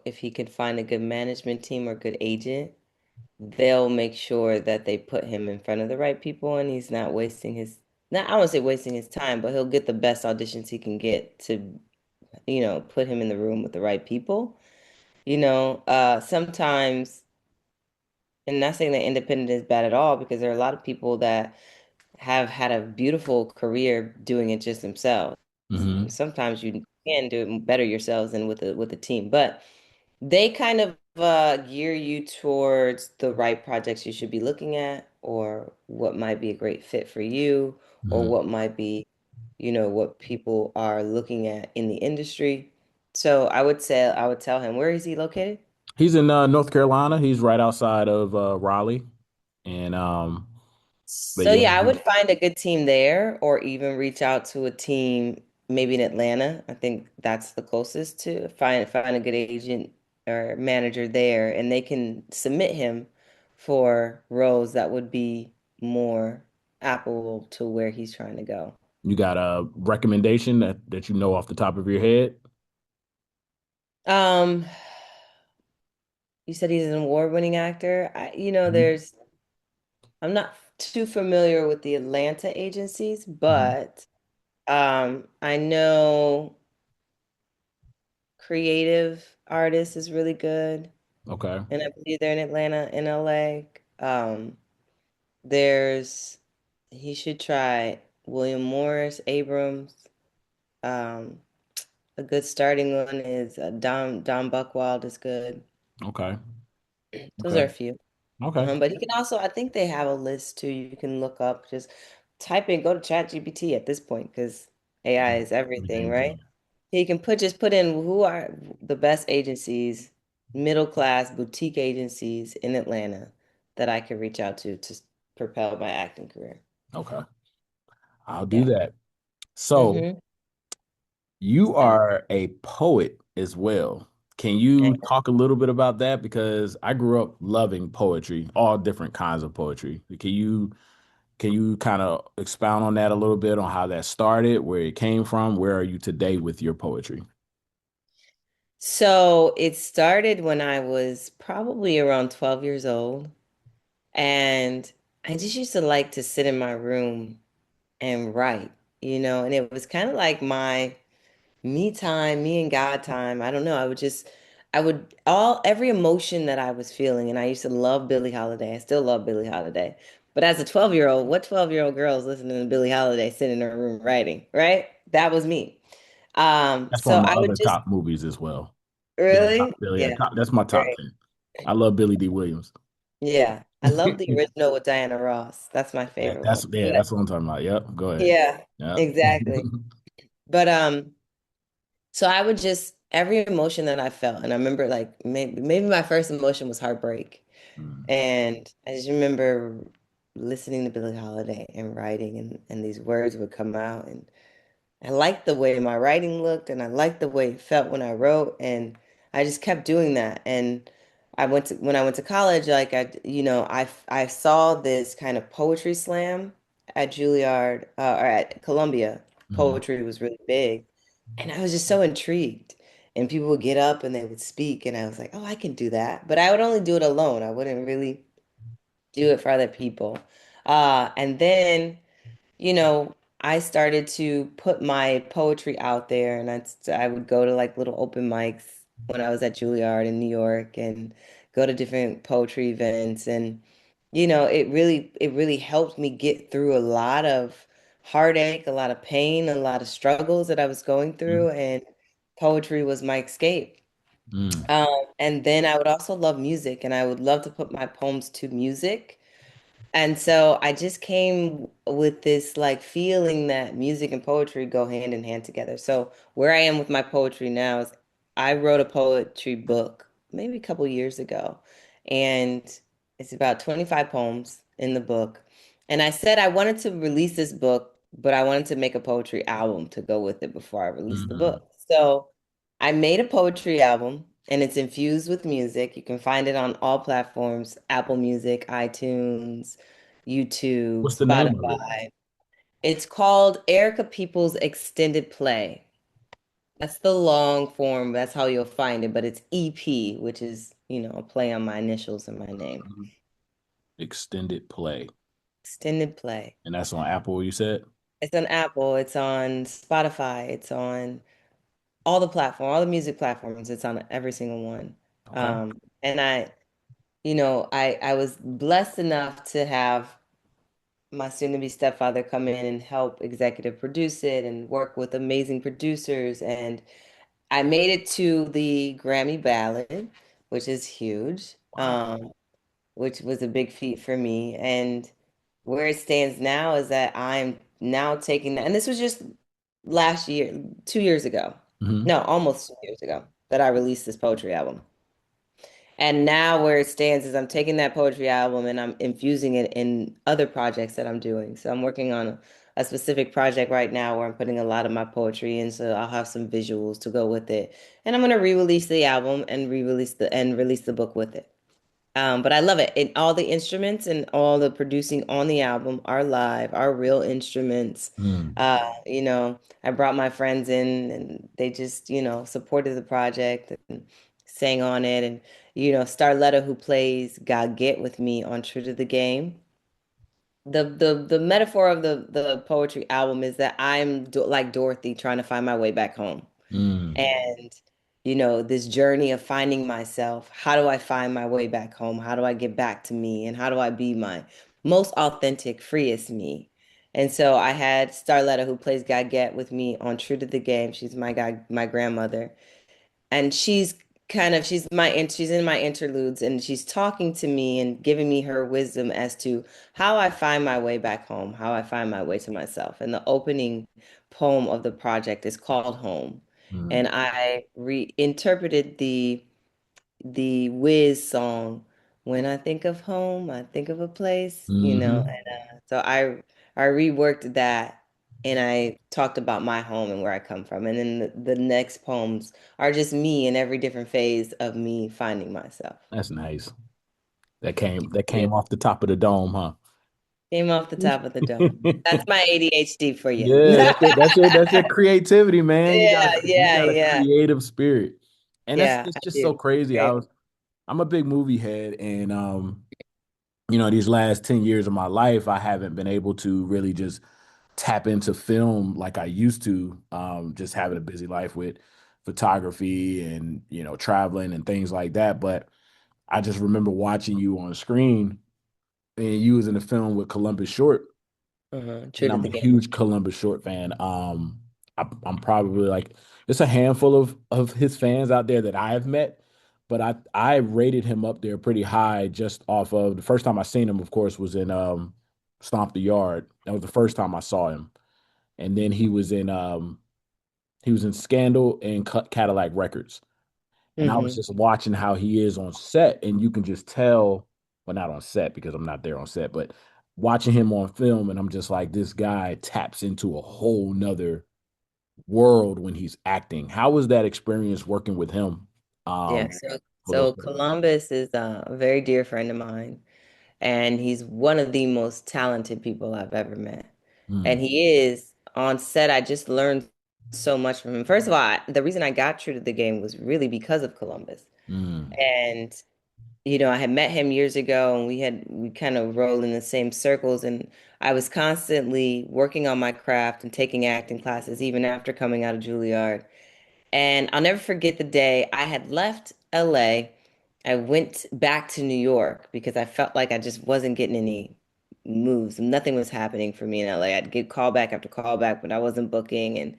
[SPEAKER 1] if he could find a good management team or good agent, they'll make sure that they put him in front of the right people and he's not wasting not, I won't say wasting his time, but he'll get the best auditions he can get to, put him in the room with the right people. Sometimes, and not saying that independent is bad at all, because there are a lot of people that have had a beautiful career doing it just themselves. And
[SPEAKER 2] Hmm.
[SPEAKER 1] sometimes you can do it better yourselves than with a team, but they kind of gear you towards the right projects you should be looking at, or what might be a great fit for you, or
[SPEAKER 2] Hmm.
[SPEAKER 1] what might be, what people are looking at in the industry. So I would tell him, where is he located?
[SPEAKER 2] He's in North Carolina. He's right outside of Raleigh. And but
[SPEAKER 1] So
[SPEAKER 2] yeah,
[SPEAKER 1] yeah, I would find a good team there, or even reach out to a team maybe in Atlanta. I think that's the closest to find a good agent or manager there, and they can submit him for roles that would be more applicable to where he's trying to go.
[SPEAKER 2] you got a recommendation that you know off the top of your head?
[SPEAKER 1] Um, you said he's an award-winning actor.
[SPEAKER 2] Mhm.
[SPEAKER 1] I'm not too familiar with the Atlanta agencies,
[SPEAKER 2] Mhm.
[SPEAKER 1] but I know Creative Artist is really good,
[SPEAKER 2] Okay.
[SPEAKER 1] and I believe they're in Atlanta, in LA. There's he should try William Morris, Abrams. Um, a good starting one is Don Buchwald is good.
[SPEAKER 2] Okay.
[SPEAKER 1] Those
[SPEAKER 2] Okay.
[SPEAKER 1] are a few.
[SPEAKER 2] Okay.
[SPEAKER 1] But he can also, I think they have a list too. You can look up, just type in, go to ChatGPT at this point because AI is everything,
[SPEAKER 2] Everything's
[SPEAKER 1] right? You can just put in who are the best agencies, middle class boutique agencies in Atlanta that I could reach out to propel my acting career.
[SPEAKER 2] okay. I'll do
[SPEAKER 1] Yeah.
[SPEAKER 2] that. So
[SPEAKER 1] Mm-hmm.
[SPEAKER 2] you
[SPEAKER 1] So,
[SPEAKER 2] are a poet as well. Can you talk a little bit about that? Because I grew up loving poetry, all different kinds of poetry. Can you kind of expound on that a little bit on how that started, where it came from? Where are you today with your poetry?
[SPEAKER 1] so it started when I was probably around 12 years old. And I just used to like to sit in my room and write, and it was kind of like my me time, me and God time. I don't know. I would every emotion that I was feeling, and I used to love Billie Holiday. I still love Billie Holiday. But as a 12-year-old, what 12-year-old girl is listening to Billie Holiday sitting in her room writing, right? That was me.
[SPEAKER 2] That's one
[SPEAKER 1] So
[SPEAKER 2] of my
[SPEAKER 1] I would
[SPEAKER 2] other
[SPEAKER 1] just
[SPEAKER 2] top movies as well.
[SPEAKER 1] really,
[SPEAKER 2] Yeah,
[SPEAKER 1] yeah,
[SPEAKER 2] that's my top
[SPEAKER 1] great.
[SPEAKER 2] 10. I love Billy D. Williams.
[SPEAKER 1] Yeah. I love the original with Diana Ross. That's my
[SPEAKER 2] Yeah,
[SPEAKER 1] favorite
[SPEAKER 2] that's
[SPEAKER 1] one.
[SPEAKER 2] yeah,
[SPEAKER 1] But
[SPEAKER 2] that's what I'm talking about. Yep, go ahead.
[SPEAKER 1] yeah,
[SPEAKER 2] Yep.
[SPEAKER 1] exactly. But so I would just every emotion that I felt, and I remember like maybe my first emotion was heartbreak.
[SPEAKER 2] Mm,
[SPEAKER 1] And I just remember listening to Billie Holiday and writing, and these words would come out. And I liked the way my writing looked, and I liked the way it felt when I wrote. And I just kept doing that. And when I went to college, like I saw this kind of poetry slam at Juilliard or at Columbia.
[SPEAKER 2] mm,
[SPEAKER 1] Poetry was really big. And I was just so intrigued. And people would get up and they would speak, and I was like, oh, I can do that. But I would only do it alone. I wouldn't really do it for other people. And then, you know, I started to put my poetry out there, and I would go to like little open mics when I was at Juilliard in New York and go to different poetry events. And, it really helped me get through a lot of heartache, a lot of pain, a lot of struggles that I was going
[SPEAKER 2] mm,
[SPEAKER 1] through, and poetry was my escape.
[SPEAKER 2] mm,
[SPEAKER 1] And then I would also love music, and I would love to put my poems to music. And so I just came with this like feeling that music and poetry go hand in hand together. So where I am with my poetry now is I wrote a poetry book maybe a couple years ago, and it's about 25 poems in the book. And I said I wanted to release this book, but I wanted to make a poetry album to go with it before I released the
[SPEAKER 2] mm.
[SPEAKER 1] book. So I made a poetry album, and it's infused with music. You can find it on all platforms, Apple Music, iTunes, YouTube,
[SPEAKER 2] What's the name of it?
[SPEAKER 1] Spotify. It's called Erica People's Extended Play. That's the long form. That's how you'll find it, but it's EP, which is, a play on my initials and my name.
[SPEAKER 2] Mhm. Extended play.
[SPEAKER 1] Extended Play.
[SPEAKER 2] And that's on Apple, you said?
[SPEAKER 1] It's on Apple, it's on Spotify, it's on all the music platforms. It's on every single one.
[SPEAKER 2] Okay.
[SPEAKER 1] And I was blessed enough to have my soon-to-be stepfather come in and help executive produce it and work with amazing producers. And I made it to the Grammy ballot, which is huge,
[SPEAKER 2] Wow.
[SPEAKER 1] which was a big feat for me. And where it stands now is that I'm now taking that, and this was just last year, 2 years ago.
[SPEAKER 2] Hmm.
[SPEAKER 1] No, almost 2 years ago that I released this poetry album. And now where it stands is I'm taking that poetry album and I'm infusing it in other projects that I'm doing. So I'm working on a specific project right now where I'm putting a lot of my poetry in, so I'll have some visuals to go with it. And I'm going to re-release the album and release the book with it. But I love it. And all the instruments and all the producing on the album are live, are real instruments.
[SPEAKER 2] Mm,
[SPEAKER 1] I brought my friends in and they just, supported the project and sang on it. And, Starletta, who plays God Get with me on True to the Game. The metaphor of the poetry album is that I'm like Dorothy trying to find my way back home.
[SPEAKER 2] mm,
[SPEAKER 1] And, this journey of finding myself. How do I find my way back home? How do I get back to me? And how do I be my most authentic, freest me? And so I had Starletta, who plays Gaget with me on True to the Game. She's my grandmother. And she's in my interludes, and she's talking to me and giving me her wisdom as to how I find my way back home, how I find my way to myself. And the opening poem of the project is called Home.
[SPEAKER 2] mm,
[SPEAKER 1] And I reinterpreted the Wiz song, When I Think of Home, I Think of a Place,
[SPEAKER 2] hmm.
[SPEAKER 1] and so I reworked that, and I talked about my home and where I come from. And then the next poems are just me in every different phase of me finding myself.
[SPEAKER 2] That's nice. That
[SPEAKER 1] Yeah.
[SPEAKER 2] came off the top of the dome, huh?
[SPEAKER 1] Came off the top of the dome. That's my ADHD for you.
[SPEAKER 2] Yeah, that's your creativity, man.
[SPEAKER 1] Yeah,
[SPEAKER 2] You
[SPEAKER 1] yeah,
[SPEAKER 2] got a
[SPEAKER 1] yeah.
[SPEAKER 2] creative spirit. And that's
[SPEAKER 1] Yeah,
[SPEAKER 2] it's
[SPEAKER 1] I
[SPEAKER 2] just
[SPEAKER 1] do.
[SPEAKER 2] so crazy.
[SPEAKER 1] Great.
[SPEAKER 2] I'm a big movie head, and these last 10 years of my life, I haven't been able to really just tap into film like I used to, just having a busy life with photography and, traveling and things like that. But I just remember watching you on screen and you was in the film with Columbus Short,
[SPEAKER 1] True
[SPEAKER 2] and
[SPEAKER 1] to
[SPEAKER 2] I'm
[SPEAKER 1] the
[SPEAKER 2] a
[SPEAKER 1] game.
[SPEAKER 2] huge Columbus Short fan. I'm probably like there's a handful of his fans out there that I have met, but I rated him up there pretty high just off of the first time I seen him, of course, was in Stomp the Yard. That was the first time I saw him. And then he was in He was in Scandal and Cadillac Records. And I was
[SPEAKER 1] Hmm.
[SPEAKER 2] just watching how he is on set, and you can just tell, well, not on set because I'm not there on set, but watching him on film, and I'm just like, this guy taps into a whole nother world when he's acting. How was that experience working with him?
[SPEAKER 1] Yeah.
[SPEAKER 2] Um, for those.
[SPEAKER 1] So Columbus is a very dear friend of mine, and he's one of the most talented people I've ever met. And
[SPEAKER 2] Mm,
[SPEAKER 1] he is on set. I just learned so much from him. First of all, the reason I got true to the game was really because of Columbus.
[SPEAKER 2] mm,
[SPEAKER 1] And I had met him years ago, and we kind of rolled in the same circles, and I was constantly working on my craft and taking acting classes even after coming out of Juilliard. And I'll never forget the day I had left LA. I went back to New York because I felt like I just wasn't getting any moves. Nothing was happening for me in LA. I'd get call back after call back, but I wasn't booking. And,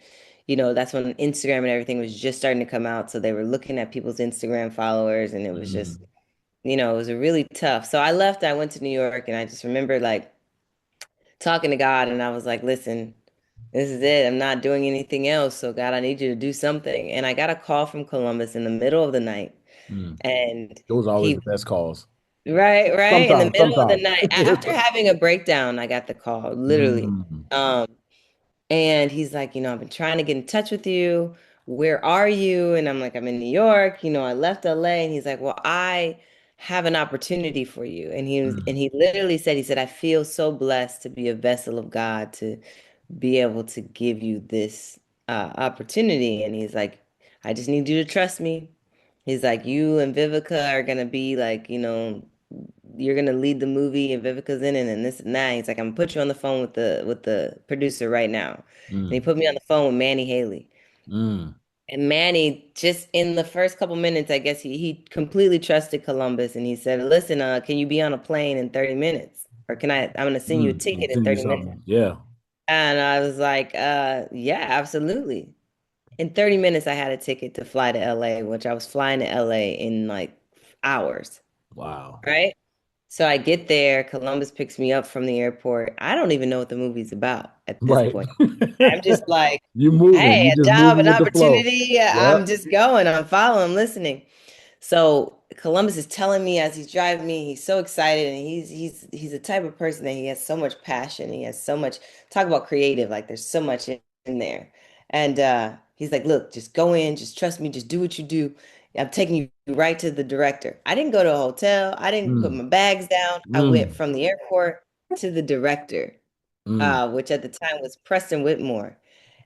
[SPEAKER 1] that's when Instagram and everything was just starting to come out. So they were looking at people's Instagram followers, and it was just,
[SPEAKER 2] mm,
[SPEAKER 1] it was a really tough. So I left, I went to New York, and I just remember like talking to God, and I was like, listen, this is it. I'm not doing anything else. So God, I need you to do something. And I got a call from Columbus in the middle of the night.
[SPEAKER 2] mm.
[SPEAKER 1] And
[SPEAKER 2] Those are always
[SPEAKER 1] he,
[SPEAKER 2] the best calls.
[SPEAKER 1] right, in the
[SPEAKER 2] Sometimes,
[SPEAKER 1] middle of the
[SPEAKER 2] sometimes.
[SPEAKER 1] night, after having a breakdown, I got the call, literally.
[SPEAKER 2] Mm,
[SPEAKER 1] Um, and he's like, I've been trying to get in touch with you. Where are you? And I'm like, I'm in New York. I left LA. And he's like, well, I have an opportunity for you. And
[SPEAKER 2] mm,
[SPEAKER 1] he literally said, I feel so blessed to be a vessel of God to be able to give you this opportunity. And he's like, I just need you to trust me. He's like, you and Vivica are gonna be like, you're gonna lead the movie and Vivica's in it and this and that. He's like, I'm gonna put you on the phone with the producer right now. And he
[SPEAKER 2] mm,
[SPEAKER 1] put me on the phone with Manny Haley.
[SPEAKER 2] mm,
[SPEAKER 1] And Manny, just in the first couple minutes, I guess he completely trusted Columbus, and he said, listen, can you be on a plane in 30 minutes? Or I'm gonna send you a
[SPEAKER 2] mm.
[SPEAKER 1] ticket in
[SPEAKER 2] Send you
[SPEAKER 1] 30 minutes.
[SPEAKER 2] something. Yeah.
[SPEAKER 1] And I was like, yeah, absolutely. In 30 minutes, I had a ticket to fly to LA, which I was flying to LA in like hours,
[SPEAKER 2] Wow.
[SPEAKER 1] right? So I get there, Columbus picks me up from the airport. I don't even know what the movie's about at this
[SPEAKER 2] Right.
[SPEAKER 1] point. I'm just like,
[SPEAKER 2] You moving.
[SPEAKER 1] hey,
[SPEAKER 2] You
[SPEAKER 1] a
[SPEAKER 2] just
[SPEAKER 1] job,
[SPEAKER 2] moving
[SPEAKER 1] an
[SPEAKER 2] with the flow.
[SPEAKER 1] opportunity.
[SPEAKER 2] Yep.
[SPEAKER 1] I'm just going, I'm following, listening. So Columbus is telling me as he's driving me, he's so excited, and he's the type of person that he has so much passion. He has so much talk about creative, like there's so much in there. And he's like, look, just go in, just trust me, just do what you do. I'm taking you right to the director. I didn't go to a hotel. I didn't put
[SPEAKER 2] Mm,
[SPEAKER 1] my bags down. I went
[SPEAKER 2] mm,
[SPEAKER 1] from the airport to the director,
[SPEAKER 2] mm,
[SPEAKER 1] which at the time was Preston Whitmore.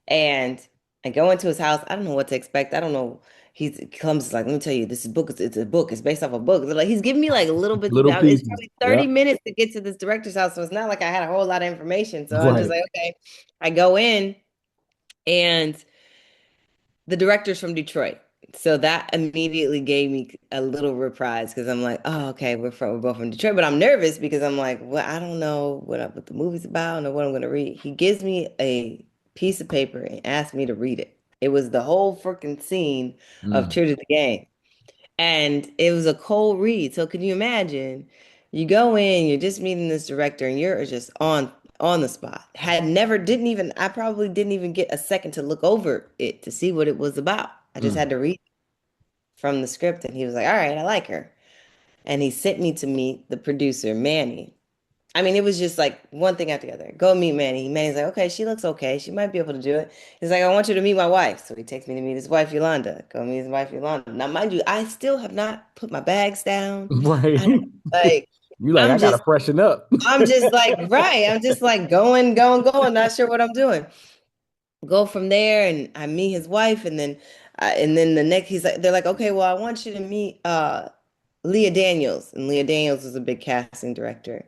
[SPEAKER 1] And I go into his house. I don't know what to expect. I don't know. He comes like, let me tell you, this is book. It's a book. It's based off a book. Like he's giving me like little bits of
[SPEAKER 2] little
[SPEAKER 1] doubt. It's
[SPEAKER 2] pieces.
[SPEAKER 1] probably 30
[SPEAKER 2] Yep.
[SPEAKER 1] minutes to get to this director's house. So it's not like I had a whole lot of information. So I'm just
[SPEAKER 2] Right.
[SPEAKER 1] like, okay. I go in and the director's from Detroit. So that immediately gave me a little reprise because I'm like, oh, okay, we're both from Detroit, but I'm nervous because I'm like, well, I don't know what the movie's about or what I'm gonna read. He gives me a piece of paper and asks me to read it. It was the whole freaking scene of
[SPEAKER 2] Mm,
[SPEAKER 1] True to the Game. And it was a cold read. So can you imagine? You go in, you're just meeting this director, and you're just on the spot. I probably didn't even get a second to look over it to see what it was about. I just
[SPEAKER 2] mm,
[SPEAKER 1] had to read from the script, and he was like, "All right, I like her." And he sent me to meet the producer, Manny. I mean, it was just like one thing after the other. Go meet Manny. Manny's like, okay, she looks okay. She might be able to do it. He's like, I want you to meet my wife. So he takes me to meet his wife, Yolanda. Go meet his wife, Yolanda. Now, mind you, I still have not put my bags down.
[SPEAKER 2] right.
[SPEAKER 1] I like,
[SPEAKER 2] You like, I
[SPEAKER 1] I'm
[SPEAKER 2] gotta
[SPEAKER 1] just,
[SPEAKER 2] freshen up.
[SPEAKER 1] I'm just like, right. I'm just like going, not sure what I'm doing. Go from there, and I meet his wife, and then the next, they're like, okay, well, I want you to meet Leah Daniels, and Leah Daniels is a big casting director.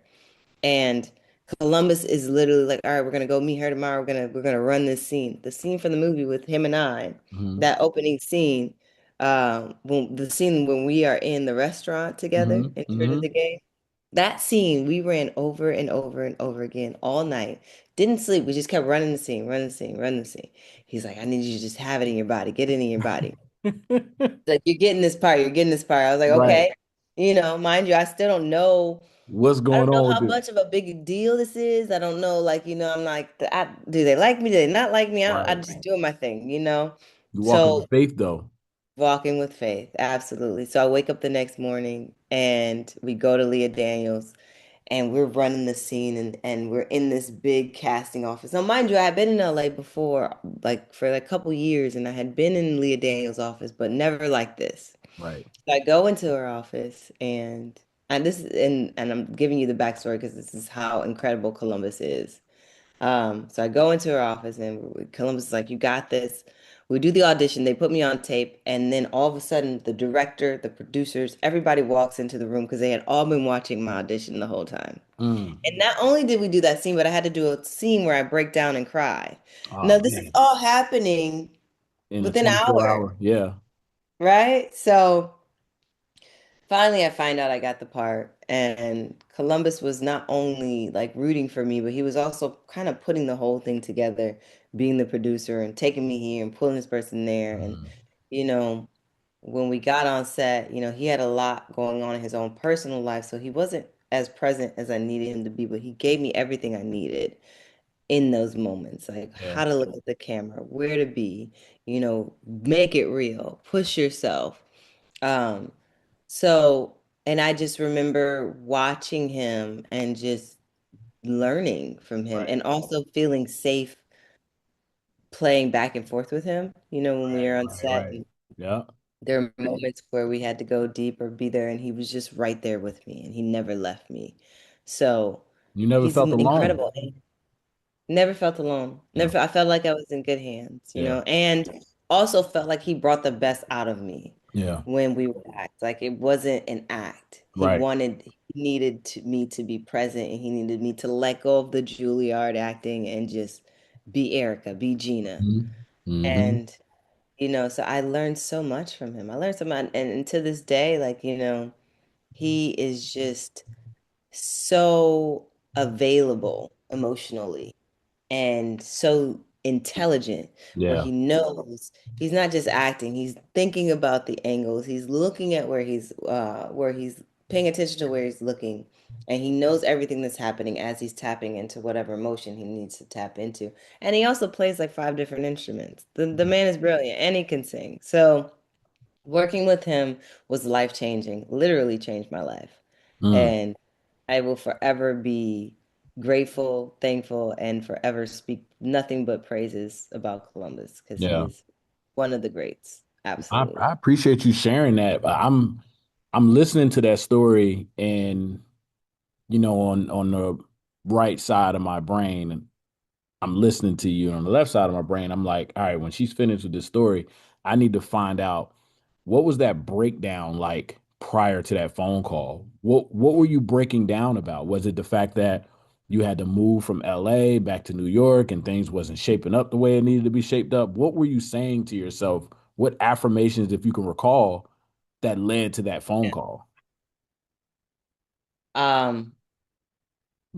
[SPEAKER 1] And Columbus is literally like, all right, we're gonna go meet her tomorrow. We're gonna run this scene. The scene from the movie with him and I,
[SPEAKER 2] Hmm.
[SPEAKER 1] that opening scene, the scene when we are in the restaurant together
[SPEAKER 2] Hmm.
[SPEAKER 1] in True to
[SPEAKER 2] Hmm.
[SPEAKER 1] the Game. That scene we ran over and over and over again all night. Didn't sleep. We just kept running the scene, running the scene, running the scene. He's like, I need you to just have it in your body, get it in your body. Like, you're getting this part, you're getting this part. I was like,
[SPEAKER 2] Right.
[SPEAKER 1] okay. Mind you, I still don't know.
[SPEAKER 2] What's
[SPEAKER 1] I
[SPEAKER 2] going
[SPEAKER 1] don't know
[SPEAKER 2] on with
[SPEAKER 1] how
[SPEAKER 2] this?
[SPEAKER 1] much of a big deal this is. I don't know, like, I'm like, do they like me? Do they not like me? I
[SPEAKER 2] Right.
[SPEAKER 1] just doing my thing.
[SPEAKER 2] You walking
[SPEAKER 1] So
[SPEAKER 2] with faith though.
[SPEAKER 1] walking with faith, absolutely. So I wake up the next morning and we go to Leah Daniels and we're running the scene and we're in this big casting office. Now, mind you, I had been in LA before, like for a couple years, and I had been in Leah Daniels' office, but never like this.
[SPEAKER 2] Right.
[SPEAKER 1] So I go into her office and this is and I'm giving you the backstory because this is how incredible Columbus is. So I go into her office and Columbus is like, "You got this." We do the audition. They put me on tape, and then all of a sudden, the director, the producers, everybody walks into the room because they had all been watching my audition the whole time.
[SPEAKER 2] Mm.
[SPEAKER 1] And not only did we do that scene, but I had to do a scene where I break down and cry.
[SPEAKER 2] Oh
[SPEAKER 1] Now, this is
[SPEAKER 2] man.
[SPEAKER 1] all happening
[SPEAKER 2] In a
[SPEAKER 1] within an
[SPEAKER 2] 24
[SPEAKER 1] hour,
[SPEAKER 2] hour. Yeah.
[SPEAKER 1] right? So finally, I find out I got the part, and Columbus was not only like rooting for me, but he was also kind of putting the whole thing together, being the producer and taking me here and pulling this person there. And,
[SPEAKER 2] Mm.
[SPEAKER 1] you know, when we got on set, he had a lot going on in his own personal life, so he wasn't as present as I needed him to be, but he gave me everything I needed in those moments, like
[SPEAKER 2] Yeah.
[SPEAKER 1] how to look at the camera, where to be, make it real, push yourself. Um, so, and I just remember watching him and just learning from him
[SPEAKER 2] Right.
[SPEAKER 1] and also feeling safe playing back and forth with him. When we
[SPEAKER 2] Right.
[SPEAKER 1] were on
[SPEAKER 2] Right.
[SPEAKER 1] set,
[SPEAKER 2] Right.
[SPEAKER 1] and
[SPEAKER 2] Yeah.
[SPEAKER 1] there were moments where we had to go deep or be there, and he was just right there with me and he never left me. So
[SPEAKER 2] You never
[SPEAKER 1] he's
[SPEAKER 2] felt alone.
[SPEAKER 1] incredible. Never felt alone.
[SPEAKER 2] Yeah.
[SPEAKER 1] I felt like I was in good hands,
[SPEAKER 2] Yeah.
[SPEAKER 1] and also felt like he brought the best out of me
[SPEAKER 2] Yeah.
[SPEAKER 1] when we would act. Like it wasn't an act.
[SPEAKER 2] Right.
[SPEAKER 1] He needed me to be present, and he needed me to let go of the Juilliard acting and just be Erica, be Gina.
[SPEAKER 2] Mm-hmm. Mm-hmm.
[SPEAKER 1] And, so I learned so much from him. I learned so much. And to this day, like, he is just so available emotionally and so intelligent where
[SPEAKER 2] Yeah.
[SPEAKER 1] he knows he's not just acting, he's thinking about the angles, he's looking at where he's paying attention to where he's looking, and he knows everything that's happening as he's tapping into whatever emotion he needs to tap into. And he also plays like five different instruments. The man is brilliant and he can sing. So working with him was life changing, literally changed my life.
[SPEAKER 2] Mm.
[SPEAKER 1] And I will forever be grateful, thankful, and forever speak nothing but praises about Columbus because he
[SPEAKER 2] Yeah.
[SPEAKER 1] is one of the greats.
[SPEAKER 2] I
[SPEAKER 1] Absolutely.
[SPEAKER 2] appreciate you sharing that. I'm listening to that story and on the right side of my brain, I'm listening to you. On the left side of my brain, I'm like, all right, when she's finished with this story, I need to find out what was that breakdown like prior to that phone call? What were you breaking down about? Was it the fact that you had to move from LA back to New York and things wasn't shaping up the way it needed to be shaped up? What were you saying to yourself? What affirmations, if you can recall, that led to that phone
[SPEAKER 1] Yeah.
[SPEAKER 2] call?
[SPEAKER 1] Um,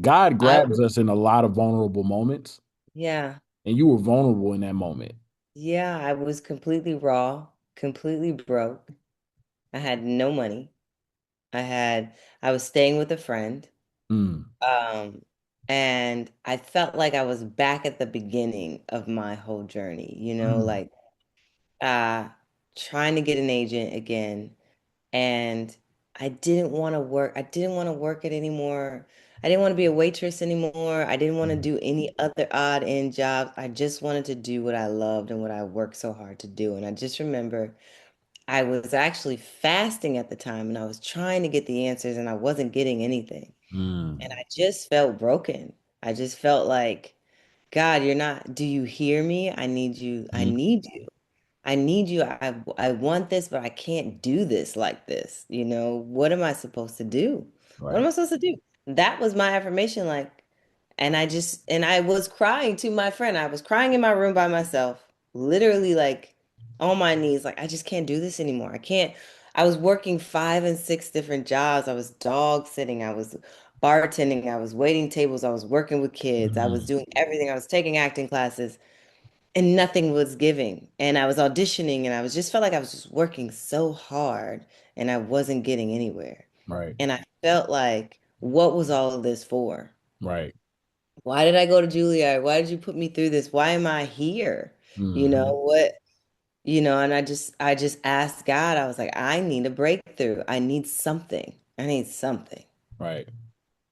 [SPEAKER 2] God
[SPEAKER 1] I
[SPEAKER 2] grabs us in a lot of vulnerable moments,
[SPEAKER 1] yeah,
[SPEAKER 2] and you were vulnerable in that moment.
[SPEAKER 1] yeah, I was completely raw, completely broke. I had no money. I was staying with a friend.
[SPEAKER 2] Mm,
[SPEAKER 1] Um, and I felt like I was back at the beginning of my whole journey,
[SPEAKER 2] mm,
[SPEAKER 1] like uh trying to get an agent again. And I didn't want to work. I didn't want to work it anymore. I didn't want to be a waitress anymore. I didn't want to
[SPEAKER 2] mm,
[SPEAKER 1] do any other odd end jobs. I just wanted to do what I loved and what I worked so hard to do. And I just remember I was actually fasting at the time and I was trying to get the answers and I wasn't getting anything. And
[SPEAKER 2] mm,
[SPEAKER 1] I just felt broken. I just felt like, God, do you hear me? I need you. I
[SPEAKER 2] mm.
[SPEAKER 1] need you. I need you. I want this, but I can't do this like this. What am I supposed to do? What am
[SPEAKER 2] Right.
[SPEAKER 1] I supposed to do? That was my affirmation. And I was crying to my friend. I was crying in my room by myself, literally like on my knees, like I just can't do this anymore. I can't. I was working five and six different jobs. I was dog sitting. I was bartending. I was waiting tables. I was working with kids. I was
[SPEAKER 2] Mm,
[SPEAKER 1] doing everything. I was taking acting classes and nothing was giving. And I was auditioning and I was just felt like I was just working so hard and I wasn't getting anywhere.
[SPEAKER 2] right.
[SPEAKER 1] And I felt like what was all of this for?
[SPEAKER 2] Right.
[SPEAKER 1] Why did I go to Juilliard? Why did you put me through this? Why am I here? You know
[SPEAKER 2] Hmm.
[SPEAKER 1] what? And I just asked God. I was like, I need a breakthrough. I need something. I need something.
[SPEAKER 2] Right.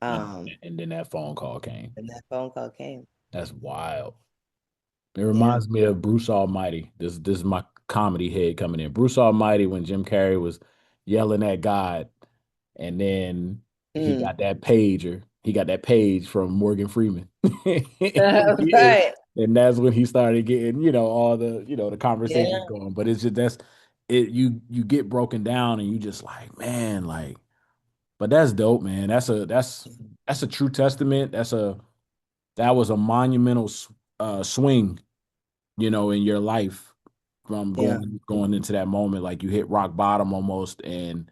[SPEAKER 2] And
[SPEAKER 1] Um,
[SPEAKER 2] and then that phone call came.
[SPEAKER 1] and that phone call came.
[SPEAKER 2] That's wild. It
[SPEAKER 1] Yeah.
[SPEAKER 2] reminds me of Bruce Almighty. This is my comedy head coming in. Bruce Almighty when Jim Carrey was yelling at God, and then he
[SPEAKER 1] Mm.
[SPEAKER 2] got that pager. He got that page from Morgan Freeman. and,
[SPEAKER 1] Right.
[SPEAKER 2] and that's when he started getting, all the conversations
[SPEAKER 1] Yeah.
[SPEAKER 2] going. But it's just that's it you get broken down and you just like, man, like, but that's dope, man. That's a true testament. That was a monumental swing, in your life from
[SPEAKER 1] Yeah.
[SPEAKER 2] going into that moment. Like you hit rock bottom almost, and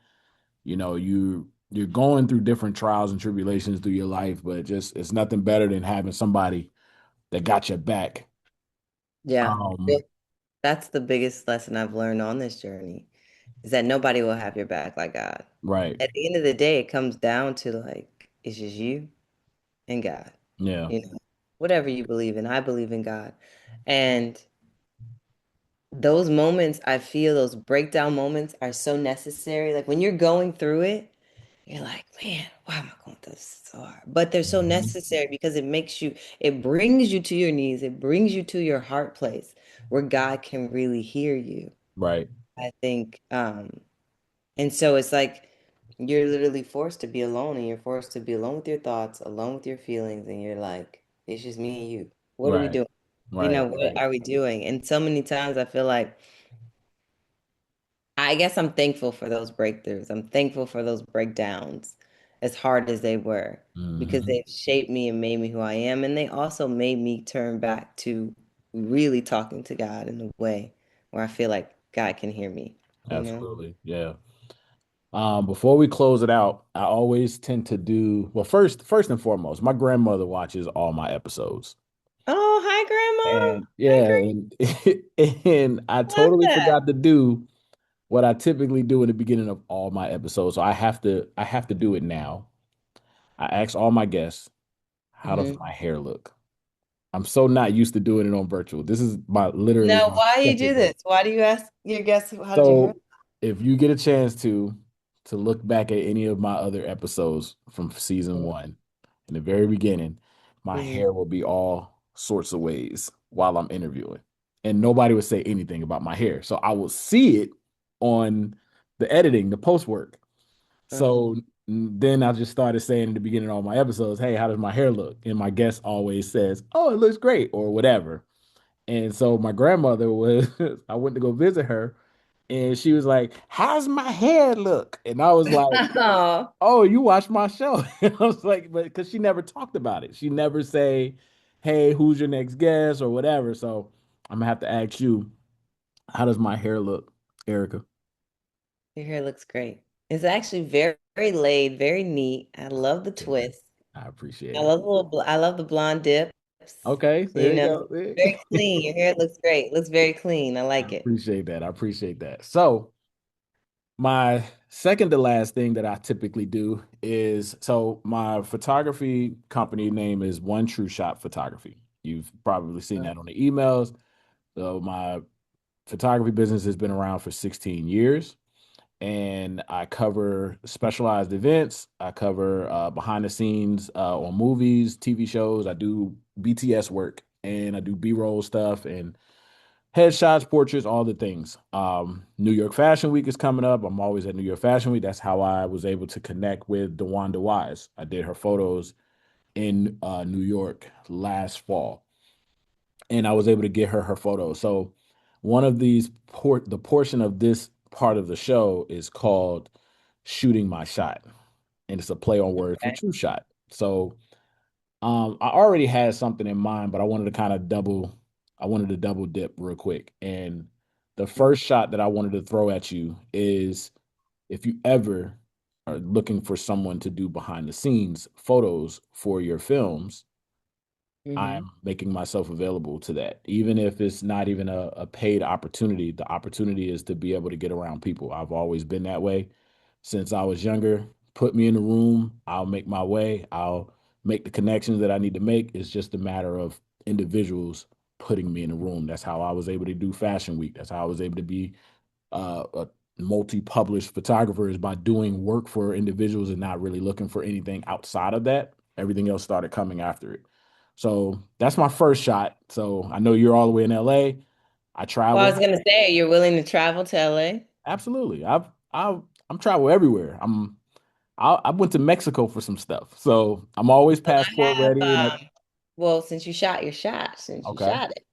[SPEAKER 2] you're going through different trials and tribulations through your life, but it's nothing better than having somebody that got your back.
[SPEAKER 1] Yeah.
[SPEAKER 2] Um,
[SPEAKER 1] That's the biggest lesson I've learned on this journey is that nobody will have your back like God.
[SPEAKER 2] right.
[SPEAKER 1] At the end of the day, it comes down to like, it's just you and God,
[SPEAKER 2] Yeah.
[SPEAKER 1] you know, whatever you believe in. I believe in God. And those moments, I feel those breakdown moments are so necessary. Like when you're going through it, you're like, man, why am I going through this so hard? But they're so
[SPEAKER 2] Mhm.
[SPEAKER 1] necessary because it brings you to your knees, it brings you to your heart place where God can really hear you.
[SPEAKER 2] Right.
[SPEAKER 1] I think, and so it's like you're literally forced to be alone and you're forced to be alone with your thoughts, alone with your feelings, and you're like, it's just me and you. What are we
[SPEAKER 2] Right.
[SPEAKER 1] doing?
[SPEAKER 2] Right.
[SPEAKER 1] What
[SPEAKER 2] Right.
[SPEAKER 1] are we doing? And so many times I feel like I guess I'm thankful for those breakthroughs. I'm thankful for those breakdowns, as hard as they were, because
[SPEAKER 2] Hmm.
[SPEAKER 1] they've shaped me and made me who I am. And they also made me turn back to really talking to God in a way where I feel like God can hear me, you know?
[SPEAKER 2] Absolutely. Yeah. Before we close it out, I always tend to do well. First and foremost, my grandmother watches all my episodes.
[SPEAKER 1] Oh, hi, Grandma.
[SPEAKER 2] And
[SPEAKER 1] Hi,
[SPEAKER 2] yeah,
[SPEAKER 1] Grandma.
[SPEAKER 2] and and I
[SPEAKER 1] Love
[SPEAKER 2] totally
[SPEAKER 1] that.
[SPEAKER 2] forgot to do what I typically do in the beginning of all my episodes. So I have to do it now. I ask all my guests, how does
[SPEAKER 1] Hmm.
[SPEAKER 2] my hair look? I'm so not used to doing it on virtual. This is my literally
[SPEAKER 1] Now,
[SPEAKER 2] my
[SPEAKER 1] why do you do
[SPEAKER 2] second go.
[SPEAKER 1] this? Why do you ask your guests how did your hair?
[SPEAKER 2] So if you get a chance to look back at any of my other episodes from season one, in the very beginning, my
[SPEAKER 1] Mm-hmm.
[SPEAKER 2] hair will be all sorts of ways while I'm interviewing. And nobody would say anything about my hair. So I will see it on the editing, the post work.
[SPEAKER 1] Uh-huh.
[SPEAKER 2] So then I just started saying in the beginning of all my episodes, hey, how does my hair look? And my guest always says, oh, it looks great or whatever. And so my grandmother was, I went to go visit her and she was like, how's my hair look? And I was like,
[SPEAKER 1] Oh,
[SPEAKER 2] oh, you watch my show. I was like, but because she never talked about it. She never say, hey, who's your next guest or whatever. So I'm gonna have to ask you, how does my hair look, Erica?
[SPEAKER 1] your hair looks great. It's actually very, very laid, very neat. I love the
[SPEAKER 2] Appreciate that.
[SPEAKER 1] twist.
[SPEAKER 2] I appreciate
[SPEAKER 1] I
[SPEAKER 2] it.
[SPEAKER 1] love I love the blonde dips.
[SPEAKER 2] Okay, there you go. There
[SPEAKER 1] Very
[SPEAKER 2] you
[SPEAKER 1] clean.
[SPEAKER 2] go.
[SPEAKER 1] Your hair looks great. Looks very clean. I
[SPEAKER 2] I
[SPEAKER 1] like it.
[SPEAKER 2] appreciate that. I appreciate that. So my second to last thing that I typically do is so my photography company name is One True Shot Photography. You've probably seen that on the emails. So my photography business has been around for 16 years and I cover specialized events. I cover behind the scenes on movies, TV shows. I do BTS work and I do B-roll stuff and headshots, portraits, all the things. New York Fashion Week is coming up. I'm always at New York Fashion Week. That's how I was able to connect with DeWanda Wise. I did her photos in New York last fall, and I was able to get her photos. So one of the portion of this part of the show is called "Shooting My Shot," and it's a play on words for
[SPEAKER 1] Okay.
[SPEAKER 2] true shot. So I already had something in mind, but I wanted to double dip real quick. And the first shot that I wanted to throw at you is if you ever are looking for someone to do behind the scenes photos for your films,
[SPEAKER 1] Mm-hmm.
[SPEAKER 2] I'm making myself available to that. Even if it's not even a paid opportunity, the opportunity is to be able to get around people. I've always been that way since I was younger. put me in the room. I'll make my way. I'll make the connections that I need to make. It's just a matter of individuals putting me in a room. That's how I was able to do Fashion Week. That's how I was able to be a multi-published photographer, is by doing work for individuals and not really looking for anything outside of that. Everything else started coming after it. So that's my first shot. So I know you're all the way in LA. I
[SPEAKER 1] Well, I
[SPEAKER 2] travel.
[SPEAKER 1] was gonna say, you're willing to travel to LA?
[SPEAKER 2] Absolutely. I'm travel everywhere. I went to Mexico for some stuff. So I'm always
[SPEAKER 1] Well,
[SPEAKER 2] passport
[SPEAKER 1] I have,
[SPEAKER 2] ready and
[SPEAKER 1] well, since you shot your shot, since you
[SPEAKER 2] okay.
[SPEAKER 1] shot it,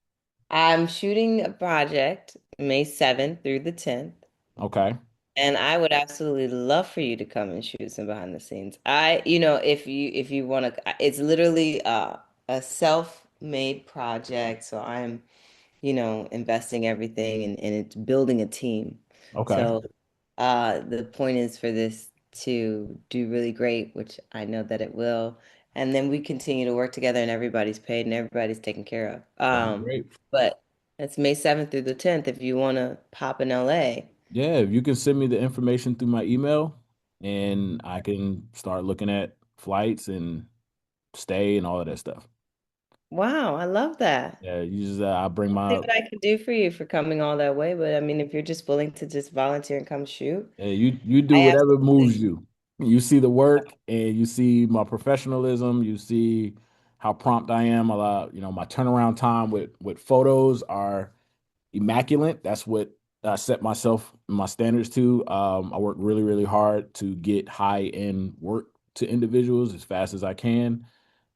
[SPEAKER 1] I'm shooting a project May 7th through the 10th,
[SPEAKER 2] Okay.
[SPEAKER 1] and I would absolutely love for you to come and shoot some behind the scenes. If you want to, it's literally a self-made project, so I'm investing everything and it's building a team.
[SPEAKER 2] Okay.
[SPEAKER 1] So the point is for this to do really great, which I know that it will. And then we continue to work together and everybody's paid and everybody's taken care of.
[SPEAKER 2] That'd be great.
[SPEAKER 1] But it's May 7th through the 10th if you want to pop in LA.
[SPEAKER 2] Yeah, if you can send me the information through my email and I can start looking at flights and stay and all of that stuff.
[SPEAKER 1] Wow, I love that.
[SPEAKER 2] Yeah, you just I bring
[SPEAKER 1] See
[SPEAKER 2] my
[SPEAKER 1] what I can do for you for coming all that way. But I mean, if you're just willing to just volunteer and come shoot,
[SPEAKER 2] you do
[SPEAKER 1] I
[SPEAKER 2] whatever moves
[SPEAKER 1] absolutely.
[SPEAKER 2] you. You see the work and you see my professionalism, you see how prompt I am. A lot, my turnaround time with photos are immaculate. That's what I set myself my standards to. I work really, really hard to get high end work to individuals as fast as I can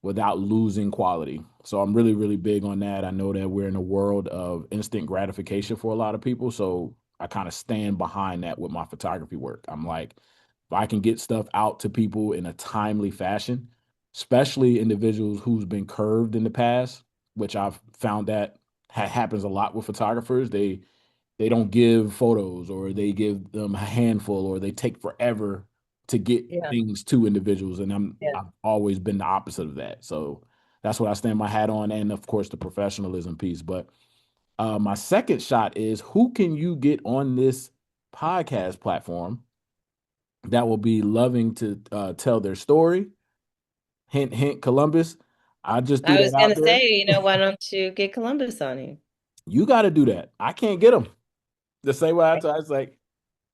[SPEAKER 2] without losing quality. So I'm really, really big on that. I know that we're in a world of instant gratification for a lot of people. So I kind of stand behind that with my photography work. I'm like, if I can get stuff out to people in a timely fashion, especially individuals who's been curved in the past, which I've found that happens a lot with photographers. They don't give photos, or they give them a handful, or they take forever to get
[SPEAKER 1] Yeah.
[SPEAKER 2] things to individuals. And
[SPEAKER 1] Yeah.
[SPEAKER 2] I've always been the opposite of that. So that's what I stand my hat on. And of course the professionalism piece. But my second shot is, who can you get on this podcast platform that will be loving to tell their story? Hint, hint, Columbus. I just threw
[SPEAKER 1] I
[SPEAKER 2] that
[SPEAKER 1] was
[SPEAKER 2] out
[SPEAKER 1] gonna
[SPEAKER 2] there.
[SPEAKER 1] say, why don't you get Columbus on you?
[SPEAKER 2] You got to do that. I can't get them. The same way I was like,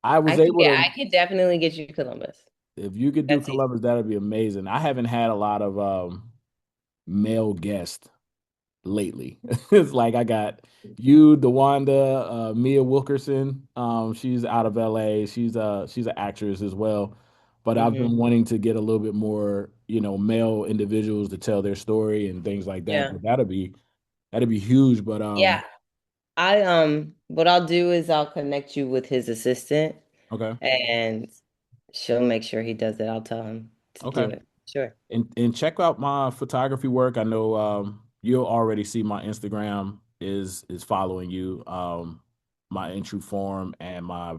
[SPEAKER 2] I was able to.
[SPEAKER 1] I could definitely get you Columbus.
[SPEAKER 2] If you could do
[SPEAKER 1] That's easy.
[SPEAKER 2] Columbus, that'd be amazing. I haven't had a lot of male guests lately. It's like I got you, DeWanda, Mia Wilkerson. She's out of LA. She's an actress as well. But I've
[SPEAKER 1] Hmm.
[SPEAKER 2] been wanting to get a little bit more, male individuals to tell their story and things like that.
[SPEAKER 1] Yeah.
[SPEAKER 2] But that'd be huge. But
[SPEAKER 1] Yeah. What I'll do is I'll connect you with his assistant
[SPEAKER 2] okay,
[SPEAKER 1] and she'll make sure he does it. I'll tell him to do
[SPEAKER 2] okay.
[SPEAKER 1] it. Sure.
[SPEAKER 2] And check out my photography work. I know you'll already see my Instagram is following you. My entry form and my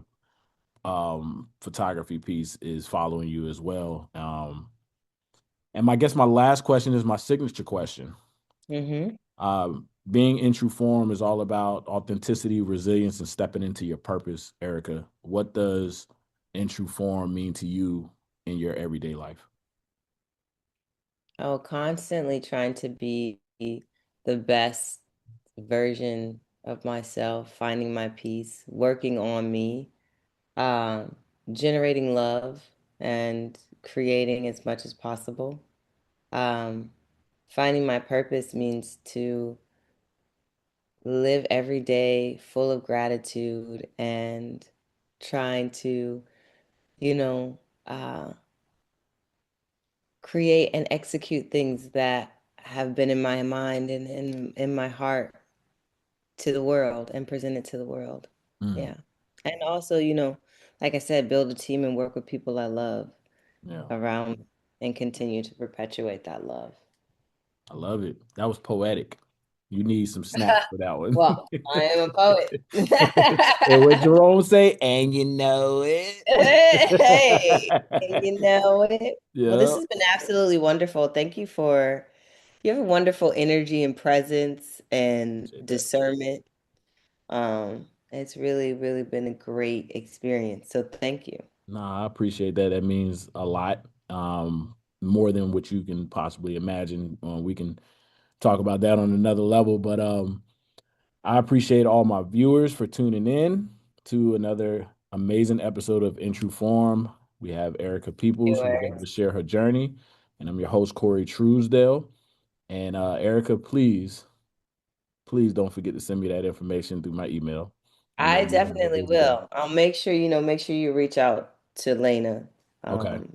[SPEAKER 2] photography piece is following you as well. And I guess my last question is my signature question.
[SPEAKER 1] Hmm.
[SPEAKER 2] Being in true form is all about authenticity, resilience, and stepping into your purpose, Erica. What does in true form mean to you in your everyday life?
[SPEAKER 1] Oh, constantly trying to be the best version of myself, finding my peace, working on me, um, generating love and creating as much as possible. Um, Finding my purpose means to live every day full of gratitude and trying to, you know, uh, create and execute things that have been in my mind and in my heart to the world and present it to the world.
[SPEAKER 2] Mm,
[SPEAKER 1] Yeah. And also, like I said, build a team and work with people I love
[SPEAKER 2] yeah.
[SPEAKER 1] around and continue to perpetuate that love.
[SPEAKER 2] I love it. That was poetic. You need some snaps for that one.
[SPEAKER 1] Well, I am a poet.
[SPEAKER 2] And what Jerome say, and you know it.
[SPEAKER 1] Hey, you know it. Well, this
[SPEAKER 2] Yeah.
[SPEAKER 1] has been absolutely wonderful. You have a wonderful energy and presence and
[SPEAKER 2] Appreciate that.
[SPEAKER 1] discernment. It's really, really been a great experience. So thank you.
[SPEAKER 2] Nah, I appreciate that. That means a lot. More than what you can possibly imagine. We can talk about that on another level, but I appreciate all my viewers for tuning in to another amazing episode of In True Form. We have Erica Peeples, who's able to share her journey, and I'm your host, Corey Truesdale. And Erica, please don't forget to send me that information through my email. I know
[SPEAKER 1] I
[SPEAKER 2] you have a
[SPEAKER 1] definitely
[SPEAKER 2] busy day.
[SPEAKER 1] will. I'll make sure, make sure you reach out to Lena,
[SPEAKER 2] Okay.
[SPEAKER 1] um,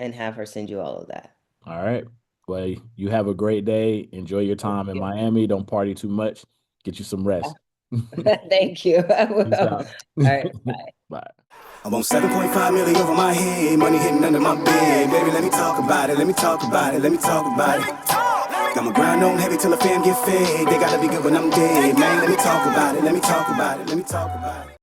[SPEAKER 1] and have her send you all of that.
[SPEAKER 2] All right. Well, you have a great day. Enjoy your
[SPEAKER 1] Thank
[SPEAKER 2] time in
[SPEAKER 1] you.
[SPEAKER 2] Miami. Don't party too much. Get you some rest.
[SPEAKER 1] Thank you. I will.
[SPEAKER 2] Peace
[SPEAKER 1] All
[SPEAKER 2] out.
[SPEAKER 1] right.
[SPEAKER 2] Bye.
[SPEAKER 3] I want 7.5 million over my head, money hitting under my bed. Baby, let me talk about it, let me talk about it, let me talk about it. Got my grind on heavy till the fam get fed. They gotta be good when I'm dead, man. Let me talk about it, let me talk about it, let me talk about it.